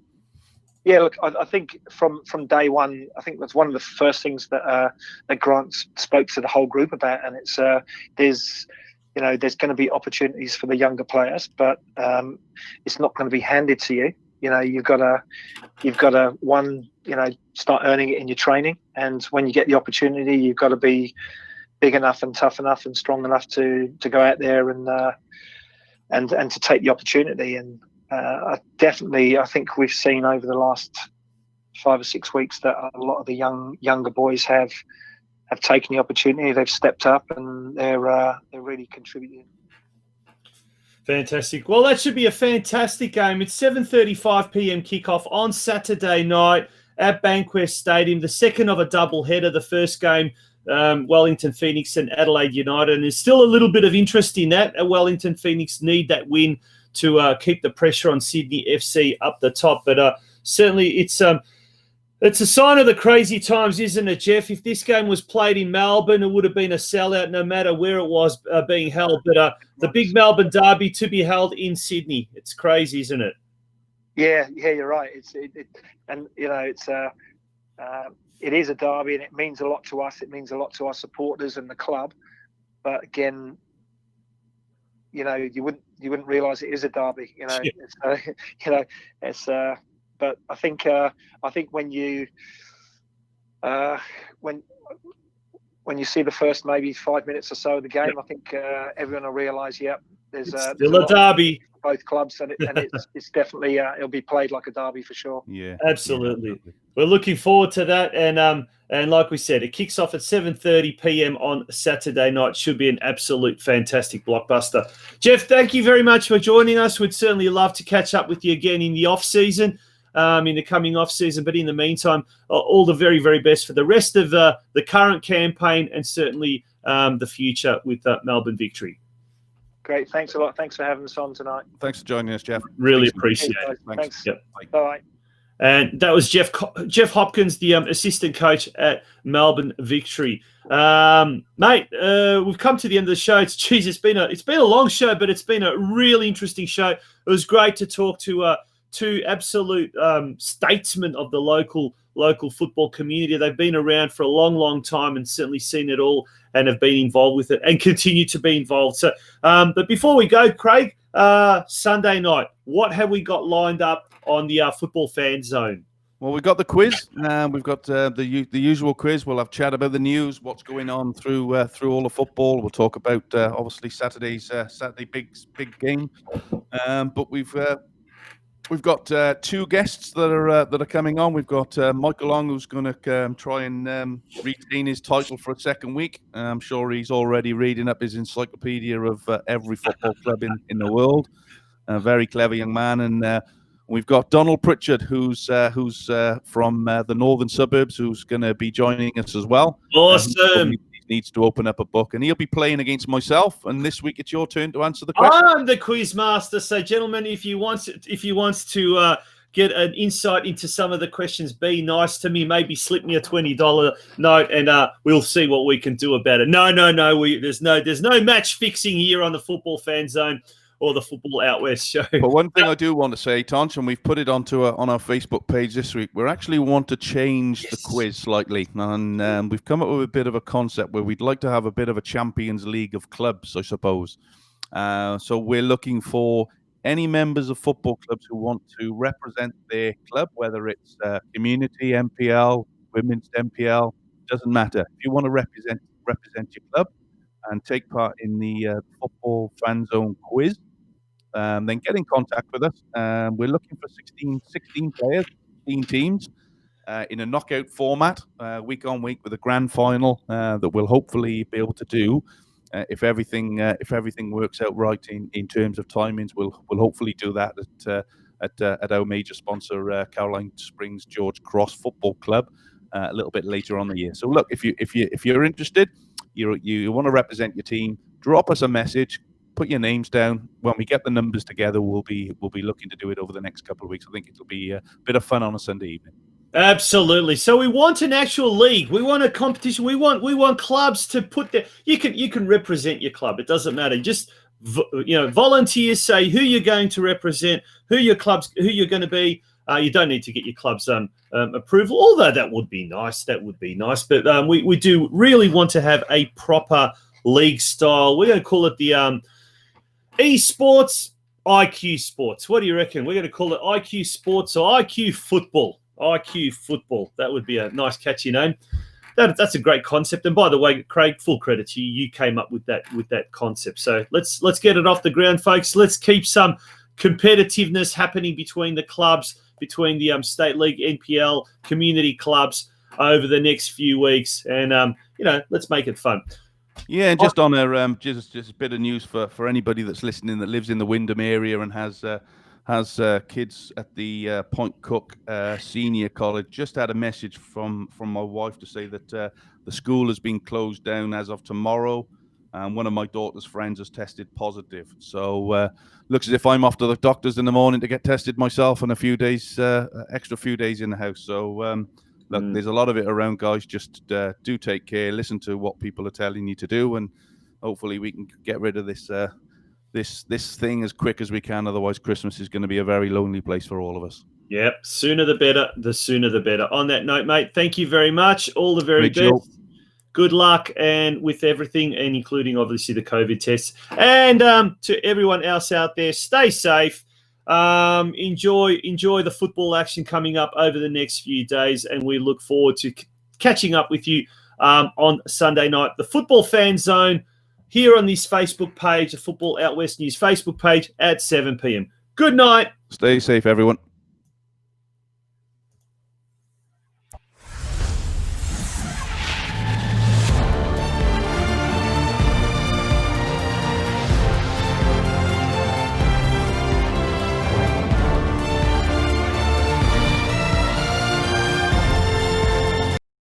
Yeah, look, I think from day one, I think that's one of the first things that Grant spoke to the whole group about, and it's there's going to be opportunities for the younger players, but it's not going to be handed to you. You've got to start earning it in your training, and when you get the opportunity, you've got to be big enough and tough enough and strong enough to go out there and to take the opportunity. And I think we've seen over the last 5 or 6 weeks that a lot of the younger boys have taken the opportunity. They've stepped up, and they're really contributing. Fantastic. Well, that should be a fantastic game. It's 7:35 p.m. kickoff on Saturday night at Bankwest Stadium, the second of a double header. The first game, Wellington Phoenix and Adelaide United, and there's still a little bit of interest in that. Wellington Phoenix need that win to keep the pressure on Sydney FC up the top. But certainly it's a sign of the crazy times, isn't it, Jeff? If this game was played in Melbourne, it would have been a sellout no matter where it was being held. But the big Melbourne Derby to be held in Sydney, it's crazy, isn't it? Yeah, you're right. It is a derby, and it means a lot to us. It means a lot to our supporters and the club. But again, you wouldn't realise it is a derby. But I think when you see the first maybe 5 minutes or so of the game, I think everyone will realise, there's still a derby for both clubs, and it's definitely it'll be played like a derby for sure. Yeah, absolutely. We're looking forward to that, and like we said, it kicks off at 7:30 p.m. on Saturday night. Should be an absolute fantastic blockbuster. Jeff, thank you very much for joining us. We'd certainly love to catch up with you again in the off season. in the coming off season. But in the meantime, all the very, very best for the rest of the current campaign and certainly the future with Melbourne Victory. Great. Thanks a lot. Thanks for having us on tonight. Thanks for joining us, Jeff. Really appreciate it. Thanks. Yep. Bye. And that was Jeff Hopkins, the assistant coach at Melbourne Victory. Mate, we've come to the end of the show. It's been a long show, but it's been a really interesting show. It was great to talk to two absolute statesmen of the local football community. They've been around for a long, long time and certainly seen it all and have been involved with it and continue to be involved. So, but before we go, Craig, Sunday night, what have we got lined up on the Football Fan Zone? Well, we've got the quiz. We've got the usual quiz. We'll have chat about the news, what's going on through all the football. We'll talk about obviously Saturday's big game. But we've got two guests that are coming on. We've got Michael Long, who's going to try and retain his title for a second week. I'm sure he's already reading up his encyclopedia of every football club in the world. A very clever young man. And we've got Donald Pritchard, who's from the northern suburbs, who's going to be joining us as well. Awesome. He needs to open up a book, and he'll be playing against myself. And this week, it's your turn to answer the question. I'm the quiz master, so gentlemen, if you want to get an insight into some of the questions, be nice to me. Maybe slip me a $20 note, and we'll see what we can do about it. No. There's no match fixing here on the Football Fan Zone or the Football Out West show. But one thing I do want to say, Tonch, and we've put it on our Facebook page this week, we actually want to change the quiz slightly. And we've come up with a bit of a concept where we'd like to have a bit of a Champions League of clubs, I suppose. So we're looking for any members of football clubs who want to represent their club, whether it's community, MPL, women's MPL, doesn't matter. If you want to represent your club and take part in the Football Fan Zone quiz, then get in contact with us. We're looking for 16 players, 16 teams in a knockout format, week on week, with a grand final that we'll hopefully be able to do. If everything works out right in terms of timings, we'll hopefully do that at our major sponsor, Caroline Springs George Cross Football Club, a little bit later on the year. So look, if you're interested, you want to represent your team, drop us a message. Put your names down. When we get the numbers together, we'll be looking to do it over the next couple of weeks. I think it'll be a bit of fun on a Sunday evening. Absolutely. So we want an actual league. We want a competition. We want clubs to put there. You can represent your club. It doesn't matter. Just volunteers, say who you're going to represent, who you're going to be. You don't need to get your club's approval, although that would be nice. But we do really want to have a proper league style. We're going to call it the esports IQ Sports. What do you reckon? We're going to call it IQ Sports or IQ Football. IQ Football. That would be a nice, catchy name. That's a great concept. And by the way, Craig, full credit to you. You came up with that concept. So let's get it off the ground, folks. Let's keep some competitiveness happening between the clubs, between the State League, NPL, community clubs over the next few weeks, and let's make it fun. Yeah, and just on just a bit of news for anybody that's listening that lives in the Wyndham area and has kids at the Point Cook Senior College. Just had a message from my wife to say that the school has been closed down as of tomorrow, and one of my daughter's friends has tested positive. So looks as if I'm off to the doctors in the morning to get tested myself, and extra few days in the house. So. Look, there's a lot of it around, guys. Just do take care. Listen to what people are telling you to do, and hopefully we can get rid of this thing as quick as we can. Otherwise, Christmas is going to be a very lonely place for all of us. Yep, sooner the better. The sooner the better. On that note, mate, thank you very much. All the very best. Job. Good luck, and with everything, and including obviously the COVID tests. And to everyone else out there, stay safe. Enjoy the football action coming up over the next few days, and we look forward to catching up with you on Sunday night. The Football Fan Zone here on this Facebook page, the Football Out West News Facebook page at 7 p.m. Good night. Stay safe, everyone.